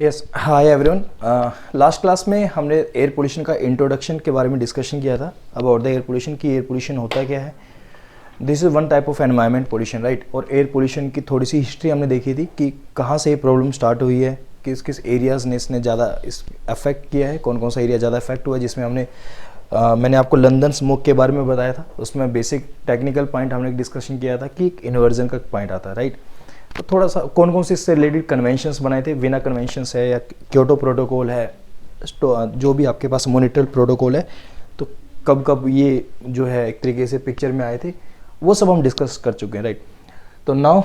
Yes, hi everyone. Last class में हमने air pollution का इंट्रोडक्शन के बारे में डिस्कशन किया था अबाउट द एयर पोल्यूशन की एयर पोल्यूशन होता क्या है। This is one type of environment pollution, right. और एयर पोल्यूशन की थोड़ी सी हिस्ट्री हमने देखी थी कि कहाँ से ये प्रॉब्लम स्टार्ट हुई है, किस किस एरियाज़ ने इसने ज़्यादा इस अफेक्ट किया है, कौन कौन सा एरिया ज़्यादा अफेक्ट हुआ है। जिसमें मैंने आपको लंदन स्मोक के बारे में बताया था, उसमें बेसिक टेक्निकल पॉइंट हमने डिस्कशन किया था कि इन्वर्जन का पॉइंट आता है, राइट। तो थोड़ा सा कौन कौन से इससे रिलेटेड कन्वेंशंस बनाए थे, विना कन्वेंशंस है या क्योटो प्रोटोकॉल है, जो भी आपके पास मॉनिटरल प्रोटोकॉल है, तो कब कब ये जो है एक तरीके से पिक्चर में आए थे, वो सब हम डिस्कस कर चुके हैं, राइट। तो नाउ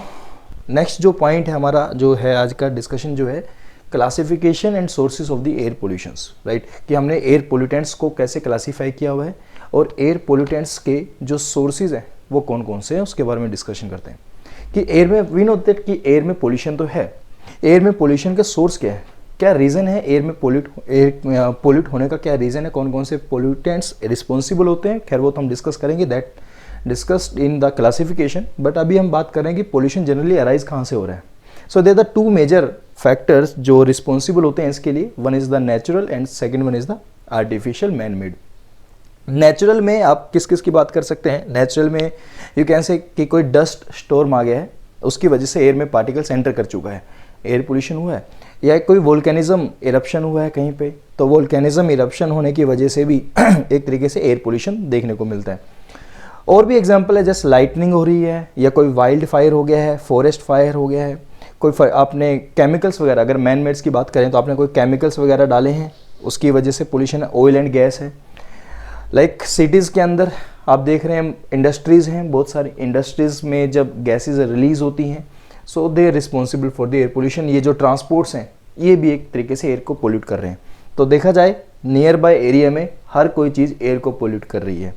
नेक्स्ट जो पॉइंट है हमारा जो है आज का डिस्कशन जो है classification and sources of the air pollutions, right. कि हमने एयर पोल्यूटेंट्स को कैसे क्लासीफाई किया हुआ है और एयर पोल्यूटेंट्स के जो सोर्सेज हैं वो कौन कौन से हैं उसके बारे में डिस्कशन करते हैं। कि एयर में वी नो दैट कि एयर में पोल्यूशन तो है, एयर में पोल्यूशन का सोर्स क्या है, क्या रीज़न है एयर में पोल्यूट होने का, क्या रीज़न है, कौन कौन से पोल्यूटेंट्स रिस्पॉन्सिबल होते हैं। खैर वो तो हम डिस्कस करेंगे, that discussed in the classification. But अभी हम बात करेंगे कि पोल्यूशन जनरली अराइज कहाँ से हो रहा है। So there the two major factors जो रिस्पॉन्सिबल होते हैं इसके लिए, one is the natural and second one is the artificial man made. Natural में आप किस किस की बात कर सकते हैं। नेचुरल में यू कैन से कि कोई डस्ट स्टॉर्म आ गया है, उसकी वजह से एयर में पार्टिकल्स एंटर कर चुका है, एयर पोल्यूशन हुआ है। या कोई वोल्केनिज्म इरप्शन हुआ है कहीं पे, तो वोल्केनिज्म इरप्शन होने की वजह से भी एक तरीके से एयर पोल्यूशन देखने को मिलता है। और भी एग्जाम्पल है, जैसे लाइटनिंग हो रही है या कोई वाइल्ड फायर हो गया है, फॉरेस्ट फायर हो गया है, कोई आपने केमिकल्स वगैरह, अगर मैन मेड्स की बात करें तो आपने कोई केमिकल्स वगैरह डाले हैं, उसकी वजह से पोल्यूशन है। ऑयल एंड गैस है, लाइक सिटीज़ के अंदर आप देख रहे हैं इंडस्ट्रीज़ हैं, बहुत सारी इंडस्ट्रीज़ में जब गैसेज रिलीज़ होती हैं, so they are responsible for the air pollution. ये जो ट्रांसपोर्ट्स हैं ये भी एक तरीके से एयर को पोल्यूट कर रहे हैं। तो देखा जाए नियर बाय एरिया में हर कोई चीज़ एयर को पोल्यूट कर रही है,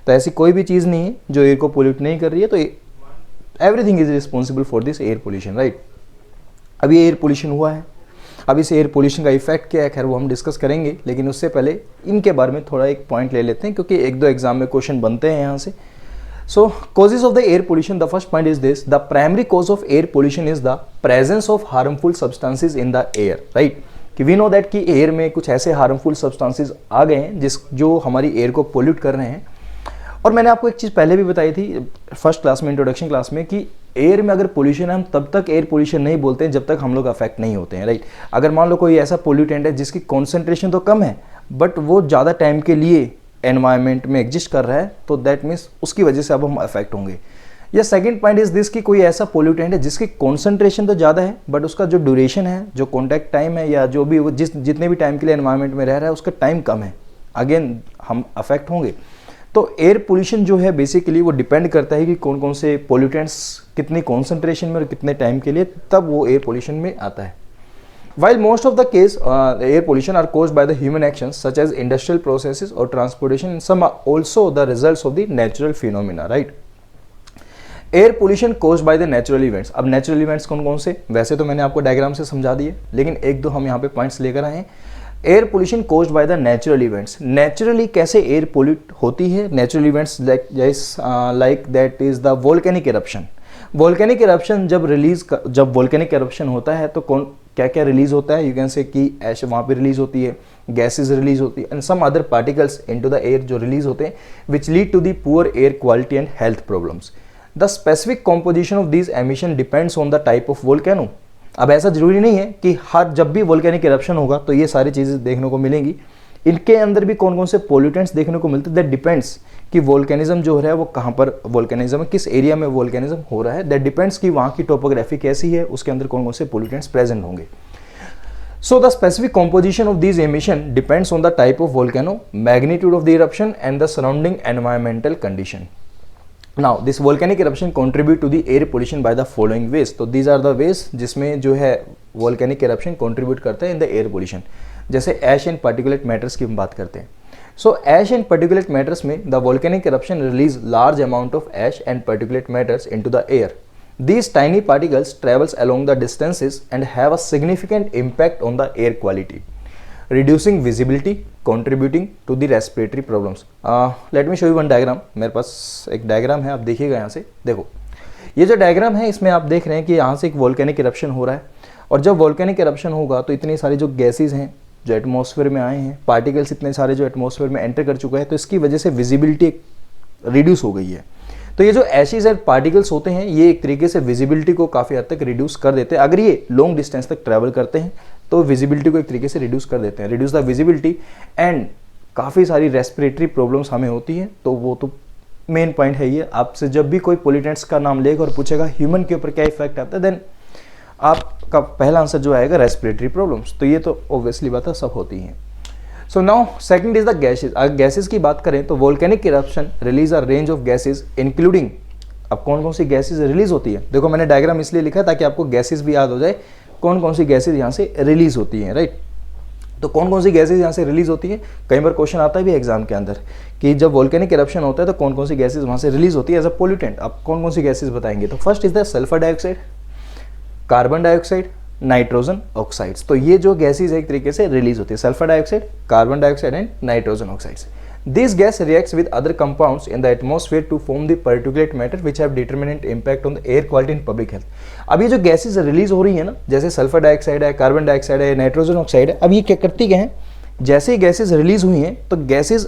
तो ऐसी कोई भी चीज़ नहीं है जो एयर को पोल्यूट नहीं कर रही है। तो everything is responsible for this air pollution, right. अभी एयर पोल्यूशन हुआ है, अब इस एयर पोल्यूशन का इफेक्ट क्या है, खैर वो हम डिस्कस करेंगे, लेकिन उससे पहले इनके बारे में थोड़ा एक पॉइंट ले लेते हैं क्योंकि एक दो एग्जाम में क्वेश्चन बनते हैं यहाँ से। So causes of the air pollution, the first point is this, the primary cause of air pollution is the presence of harmful substances in the air, right. कि वी नो दैट कि air में कुछ ऐसे harmful substances आ गए हैं जो हमारी air को पोल्यूट कर रहे हैं। और मैंने आपको एक चीज़ पहले भी बताई थी फर्स्ट क्लास में, इंट्रोडक्शन क्लास में, कि एयर में अगर पोल्यूशन है हम तब तक एयर पोल्यूशन नहीं बोलते हैं जब तक हम लोग अफेक्ट नहीं होते हैं, राइट। अगर मान लो कोई ऐसा पोल्यूटेंट है जिसकी कॉन्सेंट्रेशन तो कम है बट वो ज़्यादा टाइम के लिए एनवायरनमेंट में एग्जिस्ट कर रहा है, तो दैट मीन्स उसकी वजह से अब हम अफेक्ट होंगे। या सेकंड पॉइंट इज दिस कि कोई ऐसा पोल्यूटेंट है जिसकी कॉन्सेंट्रेशन तो ज़्यादा है बट उसका जो ड्यूरेशन है, जो कॉन्टैक्ट टाइम है, या जो भी वो जितने भी टाइम के लिए एनवायरनमेंट में रह रहा है उसका टाइम कम है, अगेन हम अफेक्ट होंगे। तो एयर पोल्यूशन जो है बेसिकली वो डिपेंड करता है कि कौन कौन से पोल्यूटेंट्स कितनी कॉन्सेंट्रेशन में और कितने टाइम के लिए, तब वो एयर पोल्यूशन में आता है। While most of the case air pollution are caused by the human actions such as industrial processes or transportation, and some are also the results of the natural phenomena, right? Air pollution caused by the natural events। अब natural events कौन कौन से, वैसे तो मैंने आपको diagram से समझा दिए, लेकिन एक दो हम यहाँ पे पॉइंट्स लेकर आए हैं। Air pollution caused by the natural events, naturally कैसे एयर पोल्यूट होती है। Natural events like that is the volcanic eruption. Volcanic eruption जब वोल्केनिक इरप्शन होता है तो कौन क्या क्या रिलीज होता है, यू कैन से कि ऐश वहाँ पे रिलीज होती है, गैसेज रिलीज होती है and some other particles into the air जो रिलीज होते हैं which lead to the poor air quality and health problems. The specific composition of this emission depends on the type of volcano. अब ऐसा जरूरी नहीं है कि हर जब भी वोल्केनिक इरप्शन होगा तो ये सारी चीज़ें देखने को मिलेंगी, इनके अंदर भी कौन कौन से पोल्यूटेंट्स देखने को मिलते हैं। दैट डिपेंड्स कि वोल्केनिज्म जो हो रहा है वो कहाँ पर वोल्केनिज्म है, किस एरिया में वोल्केनिज्म हो रहा है। दैट डिपेंड्स कि वहाँ की टोपोग्राफी कैसी है, उसके अंदर कौन कौन से पोल्यूटेंट्स प्रेजेंट होंगे। So the specific composition of this emission depends on the type of volcano, magnitude of the eruption and the surrounding environmental condition. Now this volcanic eruption contribute to the air pollution by the following ways। तो these are the ways जिसमें जो है volcanic eruption contribute करता है in the air pollution। जैसे ash and particulate matters की हम बात करते हैं। So ash and particulate matters में the volcanic eruption release large amount of ash and particulate matters into the air। These tiny particles travels along the distances and have a significant impact on the air quality, reducing visibility, contributing to the respiratory problems। Let me show you one diagram। मेरे पास एक diagram है, आप देखिएगा यहाँ से। देखो ये जो डायग्राम है इसमें आप देख रहे हैं कि यहाँ से एक वोल्केनिक इरप्शन हो रहा है और जब वोल्केनिक इरप्शन होगा तो इतनी सारी जो गैसेज हैं जो एटमॉस्फेयर में आए हैं, पार्टिकल्स इतने सारे जो एटमॉस्फेयर में एंटर कर चुके हैं, तो इसकी वजह से विजिबिलिटी रिड्यूस हो गई है। तो ये जो एशेज एंड पार्टिकल्स होते हैं ये एक तरीके से विजिबिलिटी को काफ़ी हद तक रिड्यूस कर देते हैं। अगर ये लॉन्ग डिस्टेंस तक ट्रैवल करते हैं तो विजिबिलिटी को एक तरीके से रिड्यूस कर देते हैं, रिड्यूस द विजिबिलिटी, एंड काफ़ी सारी रेस्पिरेटरी प्रॉब्लम्स हमें होती हैं। तो वो तो मेन पॉइंट है ये, आपसे जब भी कोई पोल्यूटेंट्स का नाम लेगा और पूछेगा ह्यूमन के ऊपर क्या इफेक्ट आता है, देन आपका पहला आंसर जो आएगा रेस्पिरेटरी प्रॉब्लम्स। तो ये तो ऑब्वियसली बात है, सब होती हैं। So now second is the gases. अगर गैसेज की बात करें तो volcanic eruption release a range of gases including, अब कौन कौन सी गैसेज रिलीज होती है, देखो मैंने डायग्राम इसलिए लिखा है ताकि आपको गैसेज भी याद हो जाए कौन कौन सी गैसेज यहाँ से रिलीज होती हैं, राइट। तो कौन कौन सी गैसेज यहाँ से रिलीज होती है, कई बार क्वेश्चन आता है भी एग्जाम के अंदर कि जब वोल्केनिक इरप्शन होता है तो कौन कौन सी गैसेज वहाँ से रिलीज होती है एज अ पोल्यूटेंट। आप कौन कौन सी गैसेज बताएंगे, तो first is the sulphur dioxide, carbon dioxide, nitrogen oxides. तो ये जो गैसेज एक तरीके से रिलीज होती है, sulphur dioxide, carbon dioxide and nitrogen oxides. This gas reacts with other compounds in the atmosphere to form the particulate matter which have determinant impact on the air quality and public health। अब ये जो gases release हो रही है ना, जैसे sulphur dioxide है, carbon dioxide है, नाइट्रोजन ऑक्साइड है, अब ये क्या करती क्या है, जैसे ही गैसेज रिलीज हुई हैं तो गैसेज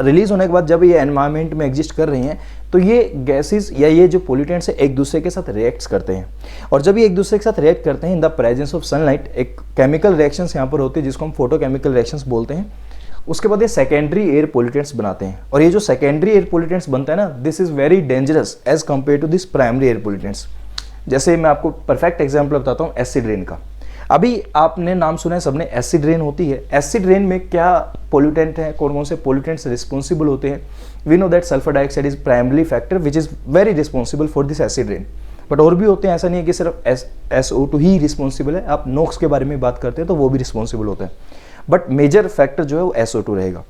रिलीज होने के बाद जब ये एनवायरमेंट में एग्जिस्ट कर रही हैं तो ये गैसेज या ये जो पोल्यूटेंट्स है एक दूसरे के साथ रिएक्ट करते हैं, और जब ये एक दूसरे के साथ रिएक्ट करते हैं in the presence of sunlight, एक केमिकल रिएक्शंस यहाँ पर होती है जिसको हम फोटोकेमिकल रिएक्शंस बोलते हैं। उसके बाद ये सेकेंडरी एयर पोल्यूटेंट्स बनाते हैं, और ये जो सेकेंडरी एयर पोल्यूटेंट्स बनता है ना, this is very dangerous as compare to this primary air pollutants. जैसे मैं आपको परफेक्ट एग्जांपल बताता हूँ एसिड रेन का। अभी आपने नाम सुना है सबने, एसिड रेन होती है। एसिड रेन में क्या पोल्यूटेंट है, कौन कौन से पोल्यूटेंट्स रिस्पॉन्सिबल होते हैं, we know that sulphur dioxide is primary factor which is very responsible for this acid rain, but और भी होते हैं, ऐसा नहीं है कि सिर्फ SO2 ही रिस्पॉन्सिबल है। आप नोक्स के बारे में बात करते हैं तो वो भी रिस्पॉन्सिबल होता है, बट मेजर फैक्टर जो है वो SO2 रहेगा।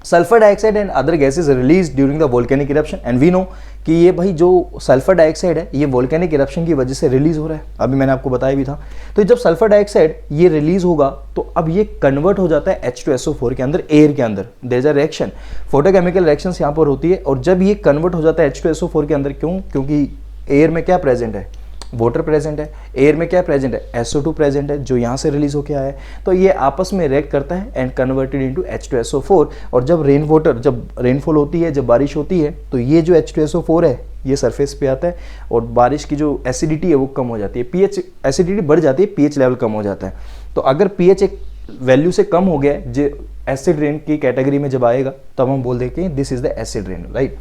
Sulphur dioxide and other gases release during the volcanic eruption, and we know कि ये भाई जो सल्फर डाइऑक्साइड है ये वोल्केनिक इरप्शन की वजह से रिलीज हो रहा है, अभी मैंने आपको बताया भी था। तो जब सल्फर डाइऑक्साइड ये रिलीज होगा तो अब ये कन्वर्ट हो जाता है H2SO4 के अंदर, एयर के अंदर। There is a reaction, photochemical reactions यहाँ पर होती है, और जब ये कन्वर्ट हो जाता है H2SO4 के अंदर, क्यों, क्योंकि एयर में क्या प्रेजेंट है, वाटर प्रेजेंट है, एयर में क्या प्रेजेंट है, SO2 प्रेजेंट है जो यहाँ से रिलीज होकर आया है। तो ये आपस में रिएक्ट करता है एंड कन्वर्टेड इनटू H2SO4, और जब रेन वाटर, जब रेनफॉल होती है, जब बारिश होती है, तो ये जो H2SO4 है ये सरफेस पे आता है, और बारिश की जो एसिडिटी है वो कम हो जाती है, pH एसिडिटी बढ़ जाती है, pH लेवल कम हो जाता है। तो अगर pH एक वैल्यू से कम हो गया है, जो एसिड रेन की कैटेगरी में जब आएगा तब हम बोल देंगे this is the acid rain, right.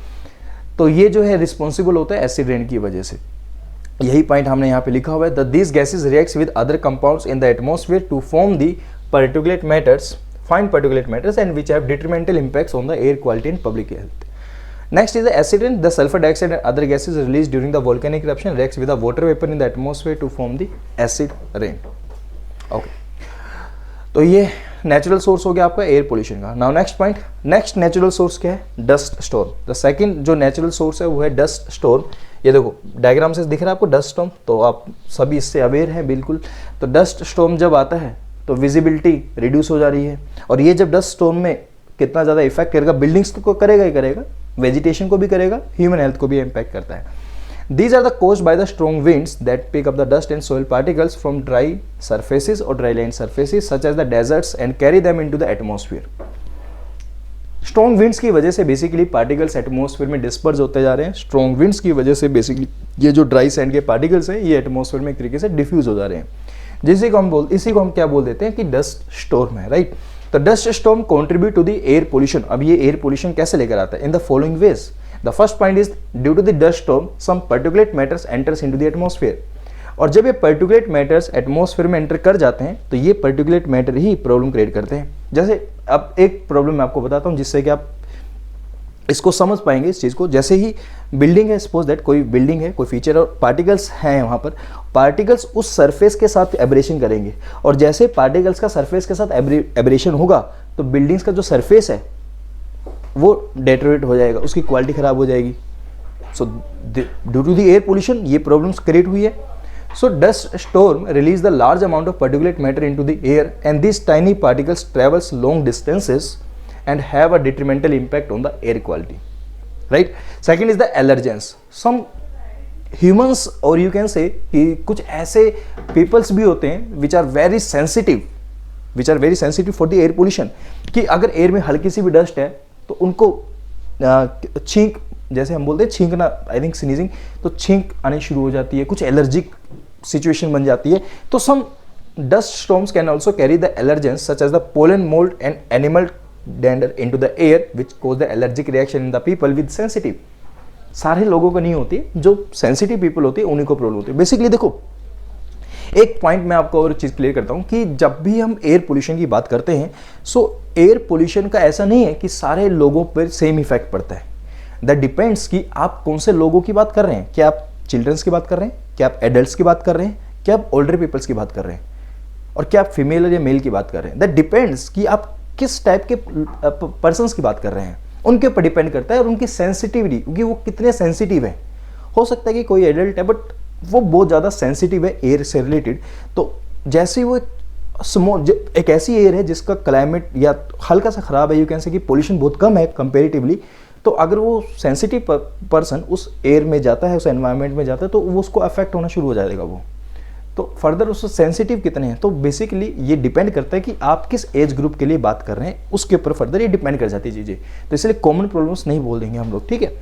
तो ये जो है रिस्पॉन्सिबल होता है एसिड रेन की वजह से। यही पॉइंट हमने यहाँ पे लिखा हुआ है, that these gases reacts with other compounds in the atmosphere to form the particulate matters, fine particulate matters, and which have detrimental impacts on the air quality and public health. Next is the acid rain. The sulfur dioxide and other gases released during the volcanic eruption reacts with the water vapor in the atmosphere to form the acid rain. Okay. तो ये natural source हो गया आपका air pollution का। Now next point, next natural source क्या है, dust storm. The second जो natural source है वो है डस्ट स्टॉर्म। ये देखो डायग्राम से दिख रहा है आपको डस्ट स्टॉर्म, तो आप सभी इससे अवेयर हैं बिल्कुल। तो डस्ट स्टॉर्म जब आता है तो विजिबिलिटी रिड्यूस हो जा रही है, और ये जब डस्ट स्टॉर्म में कितना ज़्यादा इफेक्ट करेगा, बिल्डिंग्स को करेगा ही करेगा, वेजिटेशन को भी करेगा, ह्यूमन हेल्थ को भी इम्पैक्ट करता है। These are the caused by the strong winds that pick up the dust and soil particles from dry surfaces or dry land surfaces such as the deserts and carry them into the atmosphere. Strong winds की वजह से basically particles atmosphere में disperse होते जा रहे हैं। Strong winds की वजह से बेसिकली ये जो ड्राई सैंड के पार्टिकल्स हैं ये एटमॉस्फेयर में एक तरीके से डिफ्यूज हो जा रहे हैं, इसी को हम क्या बोल देते हैं कि डस्ट स्टॉर्म है, राइट। तो dust storm contribute to the air pollution. अब ये एयर पोल्यूशन कैसे लेकर आता है, in the following ways. The first point is due to the dust storm some particulate matters enters into the atmosphere. और जब ये पार्टिकुलेट मैटर्स एटमॉस्फेयर में एंटर कर जाते हैं तो ये पार्टिकुलेट मैटर ही प्रॉब्लम क्रिएट करते हैं। जैसे अब एक प्रॉब्लम मैं आपको बताता हूँ जिससे कि आप इसको समझ पाएंगे इस चीज़ को। जैसे ही बिल्डिंग है, सपोज दैट कोई बिल्डिंग है, कोई फीचर और पार्टिकल्स हैं वहाँ पर, पार्टिकल्स उस सरफेस के साथ एब्रेशन करेंगे, और जैसे पार्टिकल्स का सरफेस के साथ एब्रेशन होगा तो बिल्डिंग्स का जो सरफेस है वो डेटोरेट हो जाएगा, उसकी क्वालिटी खराब हो जाएगी। So due to the air pollution ये प्रॉब्लम्स क्रिएट हुई है। So dust storm release the large amount of particulate matter into the air and this tiny particles travels long distances and have a detrimental impact on the air quality, right. Second is the allergens. Some humans और you can say कि कुछ ऐसे peoples भी होते हैं which are very sensitive for the air pollution, कि अगर air में हल्की सी भी डस्ट है तो उनको छींक, जैसे हम बोलते हैं छींकना, आई थिंक स्नीजिंग, तो छींक आनी शुरू हो जाती है, कुछ एलर्जिक सिचुएशन बन जाती है। तो some dust storms can also carry the allergens such as the pollen, mould and animal dander into the air which cause the allergic reaction in the people with sensitive. सारे लोगों को नहीं होती, जो सेंसिटिव पीपल होती है उन्हीं को प्रॉब्लम होती है। बेसिकली देखो, एक पॉइंट मैं आपको और चीज़ क्लियर करता हूँ कि जब भी हम एयर पोल्यूशन की बात करते हैं, सो एयर पोल्यूशन का ऐसा नहीं है कि सारे लोगों पर सेम इफेक्ट पड़ता है। दैट डिपेंड्स कि आप कौन से लोगों की बात कर रहे हैं। क्या आप चिल्ड्रंस की बात कर रहे हैं, क्या आप एडल्ट्स की बात कर रहे हैं, क्या आप ओल्डर पीपल्स की बात कर रहे हैं, और क्या आप फीमेल या मेल की बात कर रहे हैं। दैट डिपेंड्स कि आप किस टाइप के पर्सन्स की बात कर रहे हैं, उनके ऊपर डिपेंड करता है, और उनकी सेंसिटिविटी, क्योंकि वो कितने सेंसिटिव है। हो सकता है कि कोई एडल्ट है बट वो बहुत ज़्यादा सेंसिटिव है एयर से रिलेटेड, तो जैसे वो एक ऐसी एयर है जिसका क्लाइमेट या हल्का सा ख़राब है, यू कैन से कि पोल्यूशन बहुत कम है कंपेरेटिवली, तो अगर वो सेंसिटिव पर्सन उस एयर में जाता है, उस एनवायरनमेंट में जाता है, तो वो उसको अफेक्ट होना शुरू हो जाएगा वो। तो फर्दर उससे सेंसिटिव कितने हैं, तो बेसिकली ये डिपेंड करता है कि आप किस एज ग्रुप के लिए बात कर रहे हैं, उसके ऊपर फर्दर ये डिपेंड कर जाती है चीज़ें। तो इसलिए कॉमन प्रॉब्लम्स नहीं बोल देंगे हम लोग, ठीक है।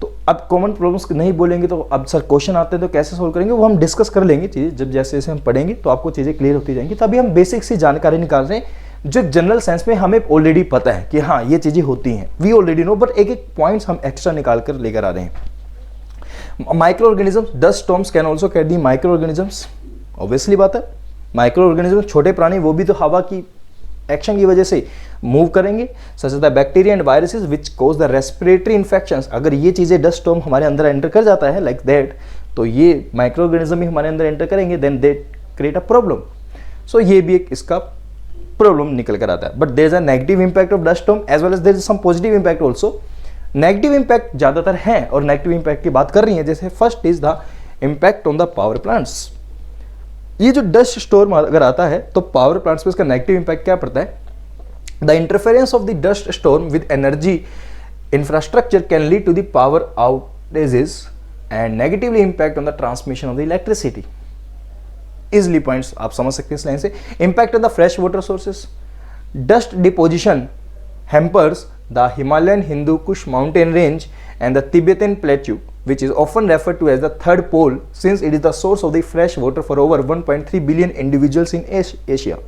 तो अब कॉमन प्रॉब्लम्स नहीं बोलेंगे तो अब सर क्वेश्चन आते हैं तो कैसे सोल्व करेंगे, वो हम डिस्कस कर लेंगे चीज़ें, जब जैसे जैसे हम पढ़ेंगे तो आपको चीज़ें क्लियर होती जाएंगी। तभी हम बेसिक सी जानकारी निकाल रहे हैं जो जनरल सेंस में हमें ऑलरेडी पता है कि हाँ ये चीज़ें होती हैं, वी ऑलरेडी नो, बट एक एक पॉइंट्स हम एक्स्ट्रा निकाल कर लेकर आ रहे हैं। Micro organisms, dust storms can also carry the micro organisms. Obviously बात है, माइक्रो ऑर्गेनिज्म छोटे प्राणी, वो भी तो हवा की एक्शन की वजह से मूव करेंगे, such as the bacteria and viruses which cause the respiratory infections. अगर ये चीज़ें डस्ट स्टॉर्म हमारे अंदर एंटर कर जाता है लाइक दैट, तो ये माइक्रो ऑर्गेनिज्म ही हमारे अंदर एंटर करेंगे, then they create a problem. So ये भी एक इसका प्रॉब्लम निकल कर आता है। But there is a negative impact of dust storm as well as there is some positive impact also. Negative impact ज़्यादातर हैं और नेगेटिव इंपैक्ट की बात कर रही है। जैसे first is the impact on the power plants. ये जो डस्ट स्टॉर्म अगर आता है तो पावर प्लांट्स पे इसका नेगेटिव इंपैक्ट क्या पड़ता है, the interference of the dust storm with energy infrastructure can lead to the power outages and negatively impact on the transmission of the electricity. Easily points आप समझ सकते हैं इस लाइन से। Impact on the fresh water sources, dust deposition hampers the Himalayan Hindu Kush mountain range and the Tibetan plateau, which is often referred to as the third pole since it is the source of the fresh water for over 1.3 billion individuals in Asia।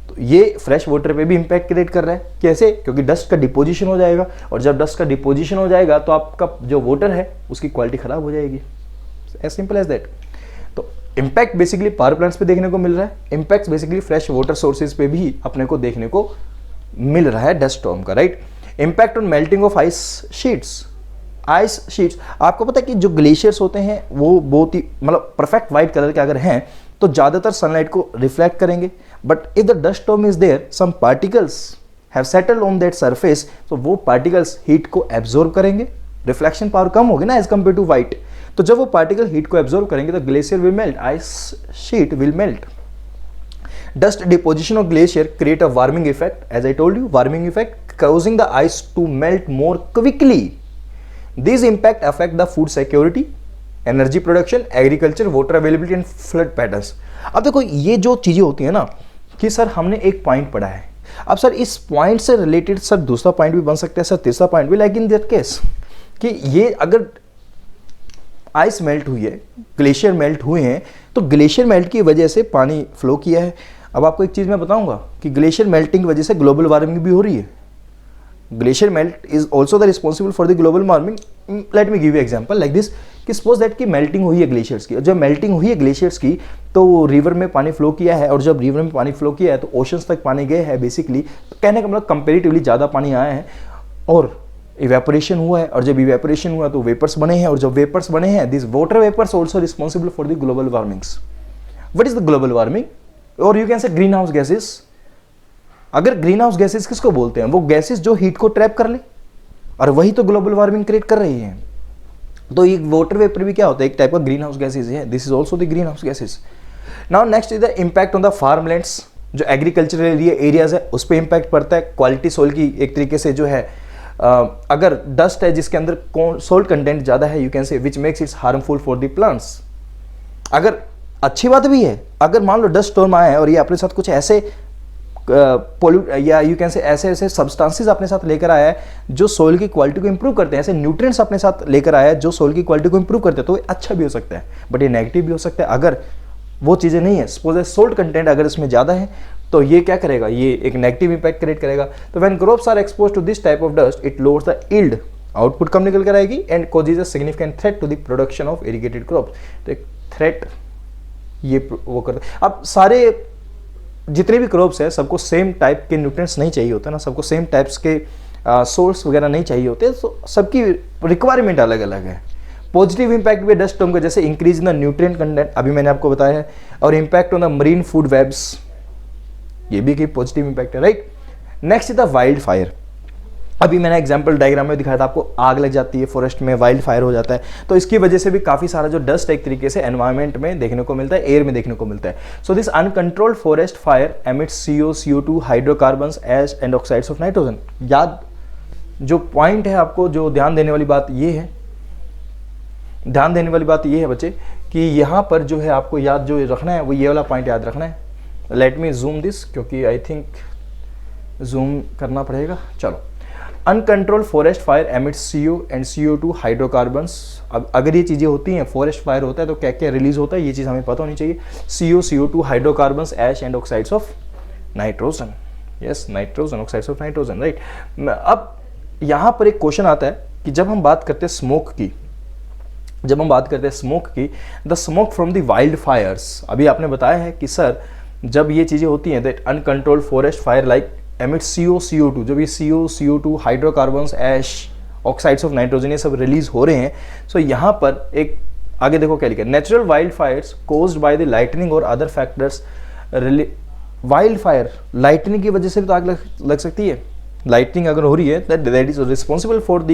तो ये fresh water पे भी impact create कर रहा है। कैसे? क्योंकि dust का डिपोजिशन हो जाएगा, और जब डस्ट का डिपोजिशन हो जाएगा तो आपका जो वाटर है उसकी क्वालिटी खराब हो जाएगी, एज सिंपल एज दैट। तो इम्पैक्ट बेसिकली पावर प्लांट्स पे देखने को मिल रहा है, impact basically fresh water sources पे भी अपने को देखने को मिल रहा है डस्ट स्टॉर्म का, right. Impact on melting of ice sheets. Ice sheets, आपको पता है कि जो ग्लेशियर्स होते हैं वो बहुत ही मतलब परफेक्ट वाइट कलर के अगर हैं तो ज़्यादातर सनलाइट को रिफ्लेक्ट करेंगे, but if the dust storm is there some particles have settled on that surface, तो वो पार्टिकल्स हीट को एब्जॉर्ब करेंगे, रिफ्लेक्शन पावर कम होगी ना एज कम्पेयर टू वाइट। तो जब वो पार्टिकल हीट को एब्जॉर्ब करेंगे तो glacier will melt, ice sheet will melt. Dust deposition of glacier create a warming effect, as I told you, warming effect causing the ice to melt more quickly. These impact affect the food security, energy production, agriculture, water availability and flood patterns. अब देखो ये जो चीज़ें होती हैं ना कि sir हमने एक पॉइंट पढ़ा है, अब सर इस पॉइंट से रिलेटेड सर दूसरा पॉइंट भी बन सकता है, सर तीसरा पॉइंट भी, लाइक इन दैट केस कि ये अगर आइस मेल्ट हुई है, ग्लेशियर मेल्ट हुए हैं, तो ग्लेशियर मेल्ट की वजह से पानी फ्लो किया है। अब आपको एक चीज़ मैं बताऊंगा कि ग्लेशियर मेल्टिंग की वजह से ग्लोबल वार्मिंग भी हो रही है। Glacier melt is also the responsible for the global warming. Let me give you example like this कि सपोज दैट कि मेल्टिंग हुई है ग्लेशियर्स की, और जब मेल्टिंग हुई है ग्लेशियर्स की तो रिवर में पानी फ्लो किया है, और जब रिवर में पानी फ्लो किया है तो ओशंस तक पानी गए हैं बेसिकली। तो कहने का मतलब कंपेरेटिवली ज़्यादा पानी आया है और इवेपोरेशन हुआ है, और जब इवेपोरेशन हुआ तो वेपर्स बने हैं, और जब वेपर्स बने हैं this water vapours also responsible for the global warmings. What is the global warming? और you can say green house gases. अगर ग्रीन हाउस गैसेस किसको बोलते हैं? वो गैसेस जो हीट को ट्रैप कर ले, और वही तो ग्लोबल वार्मिंग क्रिएट कर रही है। तो ये वाटर वेपर भी क्या होता है? एक टाइप का ग्रीन हाउस गैसेस है। This is also the green house gases. Now next is the impact on the farmlands. जो एग्रीकल्चरल एरियाज है उस पर इम्पैक्ट पड़ता है। क्वालिटी सोइल की एक तरीके से जो है अगर डस्ट है जिसके अंदर सोल्ट कंटेंट ज़्यादा है, यू कैन से which makes it's harmful for the plants. अगर अच्छी बात भी है, अगर मान लो डस्ट स्टॉर्म आया है और ये अपने साथ कुछ ऐसे पोल्यूट या यू कैन से ऐसे ऐसे सब्सटेंसेस अपने साथ लेकर आया है जो सोइल की क्वालिटी को इंप्रूव करते हैं, ऐसे न्यूट्रिएंट्स अपने साथ लेकर आया है जो सोइल की क्वालिटी को इंप्रूव करते हैं, तो ये अच्छा भी हो सकता है, बट ये नेगेटिव भी हो सकता है। अगर वो चीज़ें नहीं है, सपोज सोल्ट कंटेंट अगर इसमें ज़्यादा है तो ये क्या करेगा, ये एक नेगेटिव इंपैक्ट क्रिएट करेगा। तो when crops are expose to this type of dust it lowers the yield, output कम निकल कर आएगी, and causes a significant threat to the production of irrigated crops. तो एक थ्रेट ये वो करता है। अब सारे जितने भी क्रॉप्स है सबको सेम टाइप के न्यूट्रिएंट्स नहीं चाहिए होते ना, सबको सेम टाइप्स के सोर्स वगैरह नहीं चाहिए होते, तो सबकी रिक्वायरमेंट अलग अलग है। पॉजिटिव इंपैक्ट भी डस्ट स्टॉर्म का जैसे increase in the nutrient content, अभी मैंने आपको बताया है, और impact on the marine food webs, ये भी एक पॉजिटिव इंपैक्ट है, right. Next is the wild fire. अभी मैंने एग्जांपल डायग्राम में दिखाया था आपको, आग लग जाती है फॉरेस्ट में, वाइल्ड फायर हो जाता है, तो इसकी वजह से भी काफ़ी सारा जो डस्ट एक तरीके से एनवायरनमेंट में देखने को मिलता है, एयर में देखने को मिलता है। So this uncontrolled forest fire emits CO, CO2, hydrocarbons, ash and oxides of nitrogen. याद जो पॉइंट है आपको, जो ध्यान देने वाली बात ये है, ध्यान देने वाली बात ये है बच्चे कि यहाँ पर जो है आपको याद जो रखना है वो ये वाला पॉइंट याद रखना है। लेट मी जूम दिस, क्योंकि आई थिंक जूम करना पड़ेगा। चलो, uncontrolled forest fire emits CO and CO2 hydrocarbons. अब अगर ये चीज़ें होती हैं, फॉरेस्ट फायर होता है तो क्या क्या रिलीज होता है, ये चीज़ हमें पता होनी चाहिए। CO, CO2 hydrocarbons, ash and oxides of nitrogen. Yes, nitrogen, oxides of nitrogen, right. अब यहाँ पर एक क्वेश्चन आता है कि जब हम बात करते हैं स्मोक की, the smoke from the wild Fyers, अभी आपने बताया है कि सर जब ये चीज़ें होती हैं that uncontrolled forest fire like emit CO, CO2, जब ये CO, CO2 hydrocarbons, ash, oxides of nitrogen ये सब रिलीज हो रहे हैं, सो यहाँ पर एक आगे देखो क्या लिखा है, natural wild fires caused by the lightning और other factors. Wild fire, lightning की वजह से भी तो आग लग सकती है, लाइटनिंग अगर हो रही है that is responsible for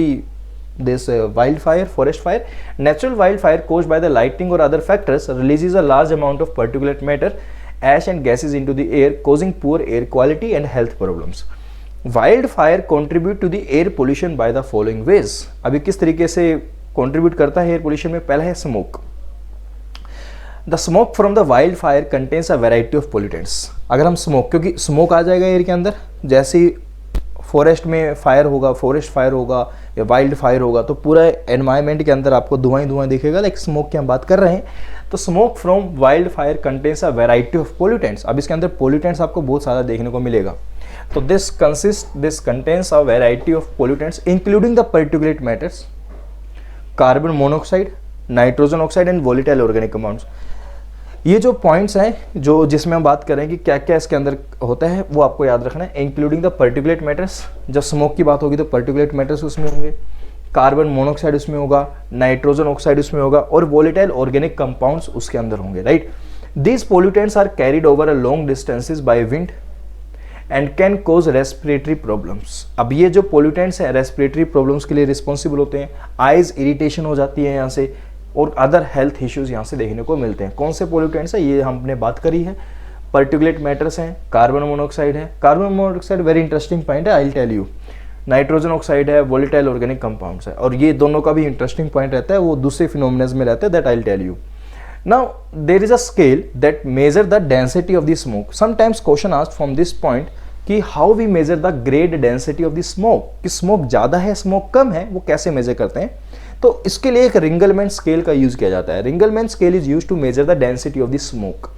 this wildfire, forest fire. Natural wildfire caused by the lightning or other factors releases a large amount of particulate matter, ash and gases into the air, causing poor air quality and health problems. Wildfire contribute to the air pollution by the following ways. अभी किस तरीके से contribute करता है air pollution में? पहला है smoke. The smoke from the wildfire contains a variety of pollutants. अगर हम smoke, क्योंकि smoke आ जाएगा एयर के अंदर, जैसे ही फॉरेस्ट में फायर होगा, फॉरेस्ट फायर होगा या वाइल्ड फायर होगा, तो पूरा एनवायरनमेंट के अंदर आपको धुआं धुआं दिखेगा, लाइक स्मोक की हम बात कर रहे हैं। तो smoke from wild fire contains a variety of pollutants. अब इसके अंदर पोल्यूटेंट्स आपको बहुत सारा देखने को मिलेगा। तो this contains a variety of pollutants including the particulate matters, carbon monoxide, nitrogen oxide and volatile organic compounds. ये जो पॉइंट्स हैं जो जिसमें हम बात करें कि क्या क्या इसके अंदर होता है, वो आपको याद रखना है। इंक्लूडिंग द पर्टिकुलेट मैटर्स, जब स्मोक की बात होगी तो पर्टिकुलेट मैटर्स उसमें होंगे, कार्बन मोनोऑक्साइड उसमें होगा, नाइट्रोजन ऑक्साइड उसमें होगा, और वोलेटाइल ऑर्गेनिक कंपाउंड्स उसके अंदर होंगे, right. These pollutants are carried over a long distances by wind and can cause respiratory problems. अब ये जो पोल्यूटेंट्स हैं रेस्पिरेटरी प्रॉब्लम्स के लिए रिस्पॉन्सिबल होते हैं, आइज इरिटेशन हो जाती है यहाँ से, और अदर हेल्थ इश्यूज यहाँ से देखने को मिलते हैं। कौन से पोल्यूटेंट्स है ये हमने बात करी है, पर्टिकुलेट मैटर्स हैं, कार्बन मोनोऑक्साइड है, carbon monoxide very interesting point है, I will tell you, nitrogen oxide है, वोलेटाइल ऑर्गेनिक कंपाउंड्स है, और ये दोनों का भी इंटरेस्टिंग पॉइंट रहता है, वो दूसरे फिनोमिनस में रहता है, that I will tell you. Now there is a scale that measure the density of the smoke. Sometimes question asked from this point कि how we measure the grade density of the smoke, कि smoke ज़्यादा है smoke कम है, वो कैसे major करते हैं। तो इसके लिए एक रिंगलमैन स्केल का यूज किया जाता है। Ringelmann scale is used to measure the density of the smoke.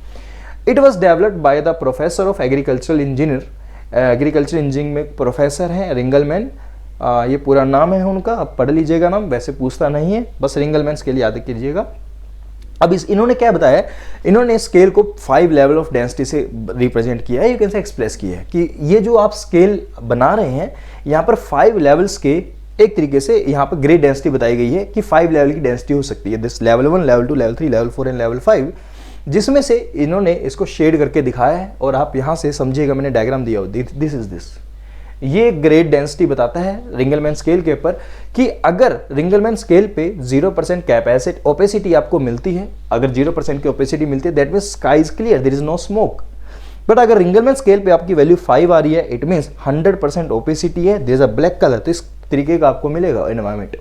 It was developed by the professor of agricultural engineer, agriculture engineering में प्रोफेसर हैं रिंगलमैन, ये पूरा नाम है उनका, आप पढ़ लीजिएगा नाम, वैसे पूछता नहीं है, बस रिंगलमैन स्केल याद कीजिएगा। अब इन्होंने क्या बताया, इन्होंने स्केल को 5 लेवल ऑफ डेंसिटी से रिप्रेजेंट किया है, यू कैन से एक्सप्रेस किया है कि ये जो आप स्केल बना रहे हैं यहाँ पर 5 लेवल्स के एक तरीके से यहाँ पर ग्रेड डेंसिटी बताई गई है कि 5 लेवल की डेंसिटी हो सकती है, this level 1, level 2, level 3, level 4 and level 5, जिसमें से इन्होंने इसको शेड करके दिखाया है। और आप यहाँ से समझिएगा, मैंने डायग्राम दिया हो, दिस इज दिस, ये ग्रेड डेंसिटी बताता है रिंगलमैन स्केल के ऊपर कि अगर रिंगलमैन स्केल पे 0% कैपेसिटी ओपेसिटी आपको मिलती है, अगर 0% की ओपेसिटी मिलती है, that means sky is clear, there is no smoke. But अगर रिंगलमैन स्केल पे आपकी वैल्यू 5 आ रही है, इट मीन्स 100% ओपेसिटी है, there is a black colour, तो इस तरीके का आपको मिलेगा एनवायरमेंट।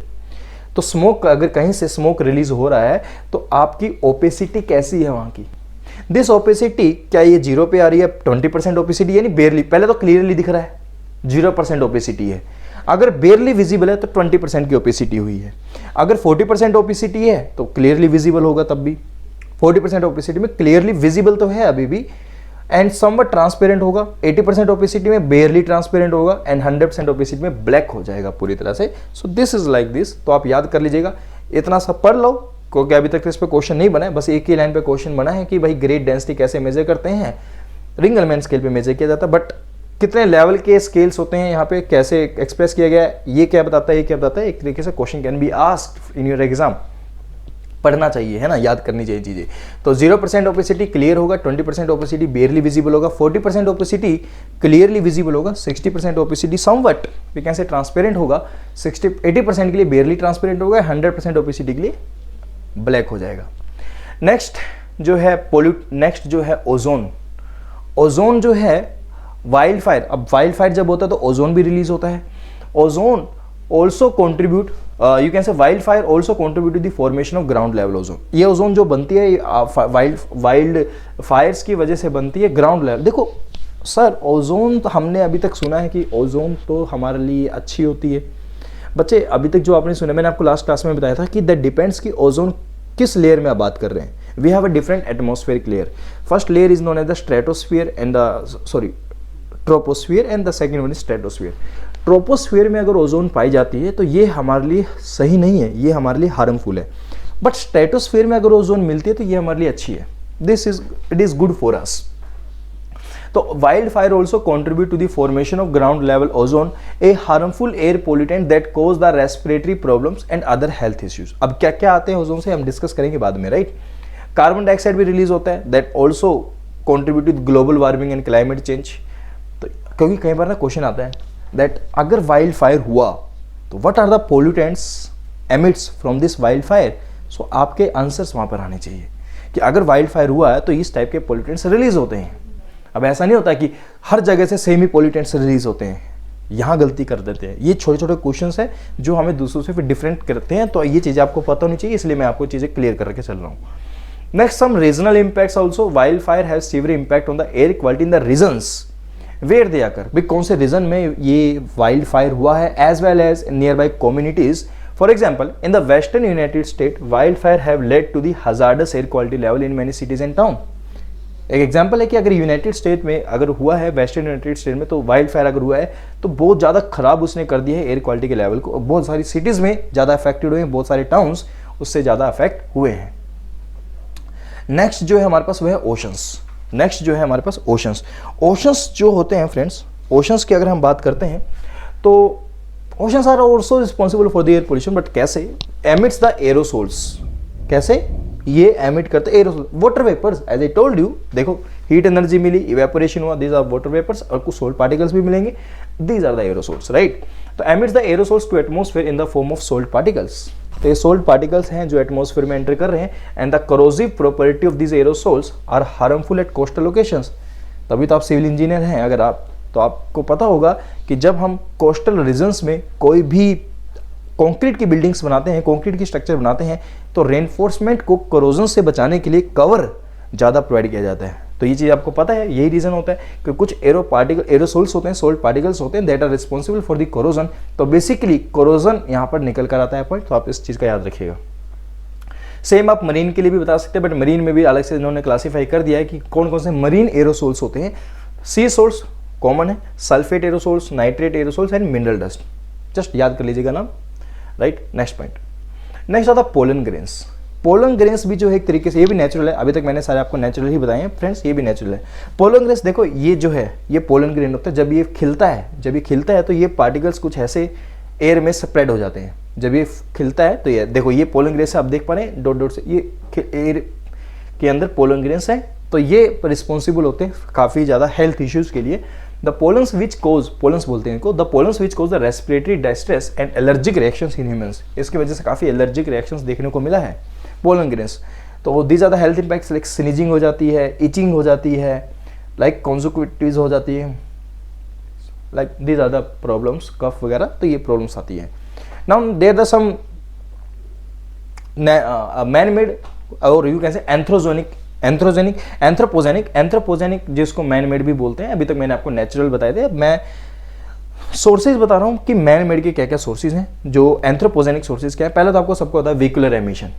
तो स्मोक, अगर कहीं से स्मोक रिलीज हो रहा है तो आपकी ओपेसिटी कैसी है वहां की, दिस ओपेसिटी, क्या ये 0 पे आ रही है, 20% ओपेसिटी यानी बेरली, पहले तो क्लियरली दिख रहा है 0% ओपेसिटी है, अगर बेरली विजिबल है तो 20% की ओपेसिटी हुई है, अगर 40% ओपेसिटी है तो क्लियरली विजिबल होगा, तब भी 40% ओपेसिटी में क्लियरली विजिबल तो है अभी भी, एंड समवट ट्रांसपेरेंट होगा, 80% ओपेसिटी में बेयरली ट्रांसपेरेंट होगा, एंड 100% ओपेसिटी में ब्लैक हो जाएगा पूरी तरह से। So this is like this. तो आप याद कर लीजिएगा, इतना सब पढ़ लो, क्योंकि अभी तक इस पे क्वेश्चन नहीं बना है, बस एक ही लाइन पे क्वेश्चन बना है कि भाई ग्रेड डेंसिटी कैसे मेजर करते हैं, रिंगलमैन स्केल पे मेजर किया जाता है, बट कितने लेवल के स्केल्स होते हैं यहाँ पे, कैसे एक्सप्रेस किया गया है, ये क्या बताता है, ये क्या बताता है, एक तरीके से question can be asked in your exam. पढ़ना चाहिए, है ना, याद करनी चाहिए चीजें। तो 0% ओपेसिटी क्लियर होगा, 20% ओपेसिटी बेयरली विजिबल होगा, 40% ओपेसिटी क्लियरली विजिबल होगा, 60% opacity somewhat we can say transparent होगा, 80% के लिए बेयरली ट्रांसपेरेंट होगा, 100% ओपेसिटी के लिए ब्लैक हो जाएगा। नेक्स्ट जो है ओजोन। ओजोन जो है वाइल्ड फायर, अब वाइल्ड फायर जब होता है तो ओजोन भी रिलीज होता है। Ozone also contribute, you can say wild fire also contribute to the formation of ground level ozone. ये ओजोन जो बनती है वाइल्ड फायर्स की वजह से बनती है ग्राउंड लेवल। देखो सर, ओजोन तो हमने अभी तक सुना है कि ओजोन तो हमारे लिए अच्छी होती है। बच्चे अभी तक जो आपने सुना, मैंने आपको लास्ट क्लास में बताया था कि दैट डिपेंड्स कि ओजोन किस लेयर में आप बात कर रहे हैं। We have a different atmospheric layer. First layer is known as the stratosphere and the troposphere, and the second one is stratosphere. Troposphere में अगर ओजोन पाई जाती है तो ये हमारे लिए सही नहीं है, ये हमारे लिए हार्मफुल है। बट स्ट्रेटोस्फीयर में अगर ओजोन मिलती है तो ये हमारे लिए अच्छी है, it is good for us. तो wild fire also contribute to the formation of ground level ozone, a harmful air pollutant that cause the respiratory problems and other health issues. अब क्या क्या आते हैं ओजोन से हम डिस्कस करेंगे बाद में, राइट। कार्बन डाइऑक्साइड भी रिलीज होता है, that also contribute to global warming and climate change. तो क्योंकि कई बार ना क्वेश्चन आता है दैट अगर वाइल्ड फायर हुआ तो what are the pollutants emits from this wild fire. So आपके आंसर्स वहां पर आने चाहिए कि अगर वाइल्ड फायर हुआ है तो इस टाइप के पोल्यूटेंट्स रिलीज होते हैं। अब ऐसा नहीं होता कि हर जगह से सेम ही पोल्यूटेंट्स रिलीज होते हैं, यहाँ गलती कर देते हैं। ये छोटे छोटे क्वेश्चंस हैं जो हमें दूसरों से फिर डिफरेंट करते हैं, तो ये चीज़ें आपको पता होनी चाहिए, इसलिए मैं आपको चीज़ें क्लियर करके चल रहा हूँ। Next, some regional impacts also. Wild fire have severe impact on the air quality in the regions where they occur. भाई कौन से रीजन में ये वाइल्ड फायर हुआ है, as well as nearby communities. For example, in the western United State wild fire have led to the hazardous air quality level in many cities and town. एक example है कि अगर United state में अगर हुआ है, western United state में, तो वाइल्ड फायर अगर हुआ है तो बहुत ज़्यादा खराब उसने कर दिया है एयर क्वालिटी के लेवल को। बहुत सारी सिटीज़ में ज़्यादा अफेक्टेड हुए हैं, बहुत सारे टाउन्स उससे ज़्यादा अफेक्ट हुए हैं। नेक्स्ट जो है हमारे पास वो है ओशंस। नेक्स्ट जो है हमारे पास ओशंस। ओशंस जो होते हैं फ्रेंड्स, ओशंस की अगर हम बात करते हैं तो oceans are also responsible for the air pollution, but कैसे? Emits the aerosols. कैसे ये एमिट करते हैं? Aerosol, water vapours, as I told you. देखो हीट एनर्जी मिली, इवेपोरेशन हुआ, दीज आर वाटर वेपर्स, और कुछ सोल्ट पार्टिकल्स भी मिलेंगे, these are the aerosols, right. तो emits the aerosols to atmosphere in the form of salt particles. तो ये सोल्ट पार्टिकल्स हैं जो एटमॉस्फेयर में एंटर कर रहे हैं, and the corrosive property of this aerosols are harmful at coastal locations. तभी तो आप सिविल इंजीनियर हैं अगर आप, तो आपको पता होगा कि जब हम कोस्टल रीजन्स में कोई भी कंक्रीट की बिल्डिंग्स बनाते हैं, कंक्रीट की स्ट्रक्चर बनाते हैं, तो रेनफोर्समेंट को कोरोजन से बचाने के लिए कवर ज़्यादा प्रोवाइड किया जाता है। तो ये चीज़ आपको पता है, यही रीज़न होता है कि कुछ एरोसोल्स होते हैं, सोल्ट पार्टिकल्स होते हैं, that are responsible for the corrosion. तो बेसिकली कोरोजन यहाँ पर निकल कर आता है पॉइंट, तो आप इस चीज़ का याद रखिएगा। सेम आप मरीन के लिए भी बता सकते हैं, बट मरीन में भी अलग से इन्होंने क्लासीफाई कर दिया है कि कौन कौन से मरीन एरोसोल्स होते हैं। सी सोल्स कॉमन है, sulphate aerosols, nitrate aerosols and mineral dust. Just याद कर लीजिएगा नाम, राइट। नेक्स्ट पॉइंट, नेक्स्ट आता पोलन ग्रेन्स। पोलन ग्रेन्स भी जो है एक तरीके से ये भी नेचुरल है। अभी तक मैंने सारे आपको नेचुरल ही बताए हैं फ्रेंड्स, ये भी नेचुरल है। पोलन ग्रेन्स देखो, ये जो है ये पोलन ग्रेन होता है। जब ये खिलता है तो ये पार्टिकल्स कुछ ऐसे एयर में स्प्रेड हो जाते हैं। जब ये खिलता है तो ये देखो, ये पोलन ग्रेन्स आप देख पा रहे हैं डॉट डॉट से, ये एयर के अंदर पोलन ग्रेन्स है, तो ये रिस्पॉन्सिबल होते हैं काफ़ी ज़्यादा हेल्थ इश्यूज़ के लिए। The pollens which cause, pollens बोलते हैं इनको, the pollens which cause the respiratory distress and allergic reactions in humans. इसकी वजह से काफ़ी एलर्जिक रिएक्शंस देखने को मिला है पोलन ग्रेन्स। तो these are the health impacts, like sneezing हो जाती है, इचिंग हो जाती है, लाइक कॉन्जिक्यूटिव्स हो जाती है, like these are the problems, cough वगैरह, तो ये प्रॉब्लम्स आती है। Now there are some man made और यू कैन से एंथ्रोपोजेनिक जिसको मैन मेड भी बोलते हैं। अभी तक मैंने आपको नेचुरल बताए थे, अब मैं सोर्सेज बता रहा हूँ कि मैन मेड के क्या क्या सोर्सेज हैं। जो एंथ्रोपोजेनिक सोर्सेज क्या है, पहले तो आपको सबको पता है vehicular emission.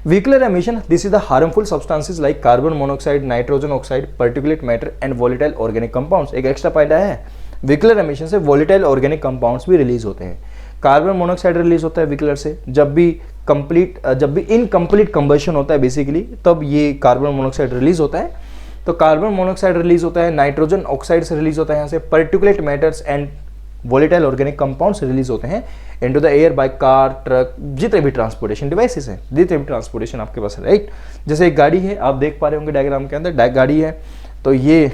Vehicular emission, this is the harmful substances like carbon monoxide, nitrogen oxide, particulate matter and volatile organic compounds. एक एक्स्ट्रा पॉइंट आया है, व्हीकुलर एमिशन से वोलेटाइल ऑर्गेनिक कंपाउंड्स भी रिलीज होते हैं। कार्बन मोनोऑक्साइड रिलीज होता है vehicular से, जब भी इनकम्प्लीट कंबशन होता है बेसिकली, तब ये कार्बन मोनोऑक्साइड रिलीज होता है। तो कार्बन मोनोऑक्साइड रिलीज होता है, नाइट्रोजन ऑक्साइड से रिलीज होता है, यहाँ से particulate matters and volatile organic compounds release होते हैं into the air by car, truck, जितने भी ट्रांसपोर्टेशन डिवाइसेस हैं, जितने भी ट्रांसपोर्टेशन आपके पास है, राइट। जैसे एक गाड़ी है, आप देख पा रहे होंगे डायग्राम के अंदर, गाड़ी है, तो ये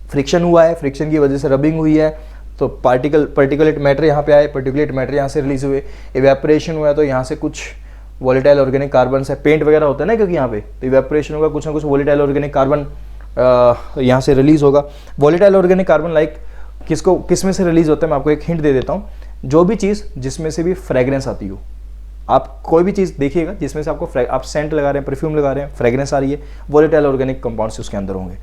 फ्रिक्शन हुआ है, फ्रिक्शन की वजह से रबिंग हुई है, तो पर्टिकुलेट मैटर यहाँ पे आए, पर्टिकुलेट मैटर यहाँ से रिलीज हुए, इवेपोरेशन हुआ, तो यहाँ से कुछ वोलेटाइल ऑर्गेनिक कार्बन है, पेंट वगैरह होता है ना क्योंकि यहाँ पे, तो इवेपोरेशन होगा, कुछ ना कुछ वोलेटाइल ऑर्गेनिक कार्बन यहाँ से रिलीज होगा। वोलेटाइल ऑर्गेनिक कार्बन लाइक किस में से रिलीज होता है, मैं आपको एक हिंट दे देता हूँ। जो भी चीज़ जिसमें से भी फ्रेग्रेंस आती हो, आप कोई भी चीज़ देखिएगा जिसमें से आपको आप सेंट लगा रहे हैं, परफ्यूम लगा रहे हैं, फ्रेग्रेंस आ रही है, वोलेटाइल ऑर्गेनिक कंपाउंड्स उसके अंदर होंगे।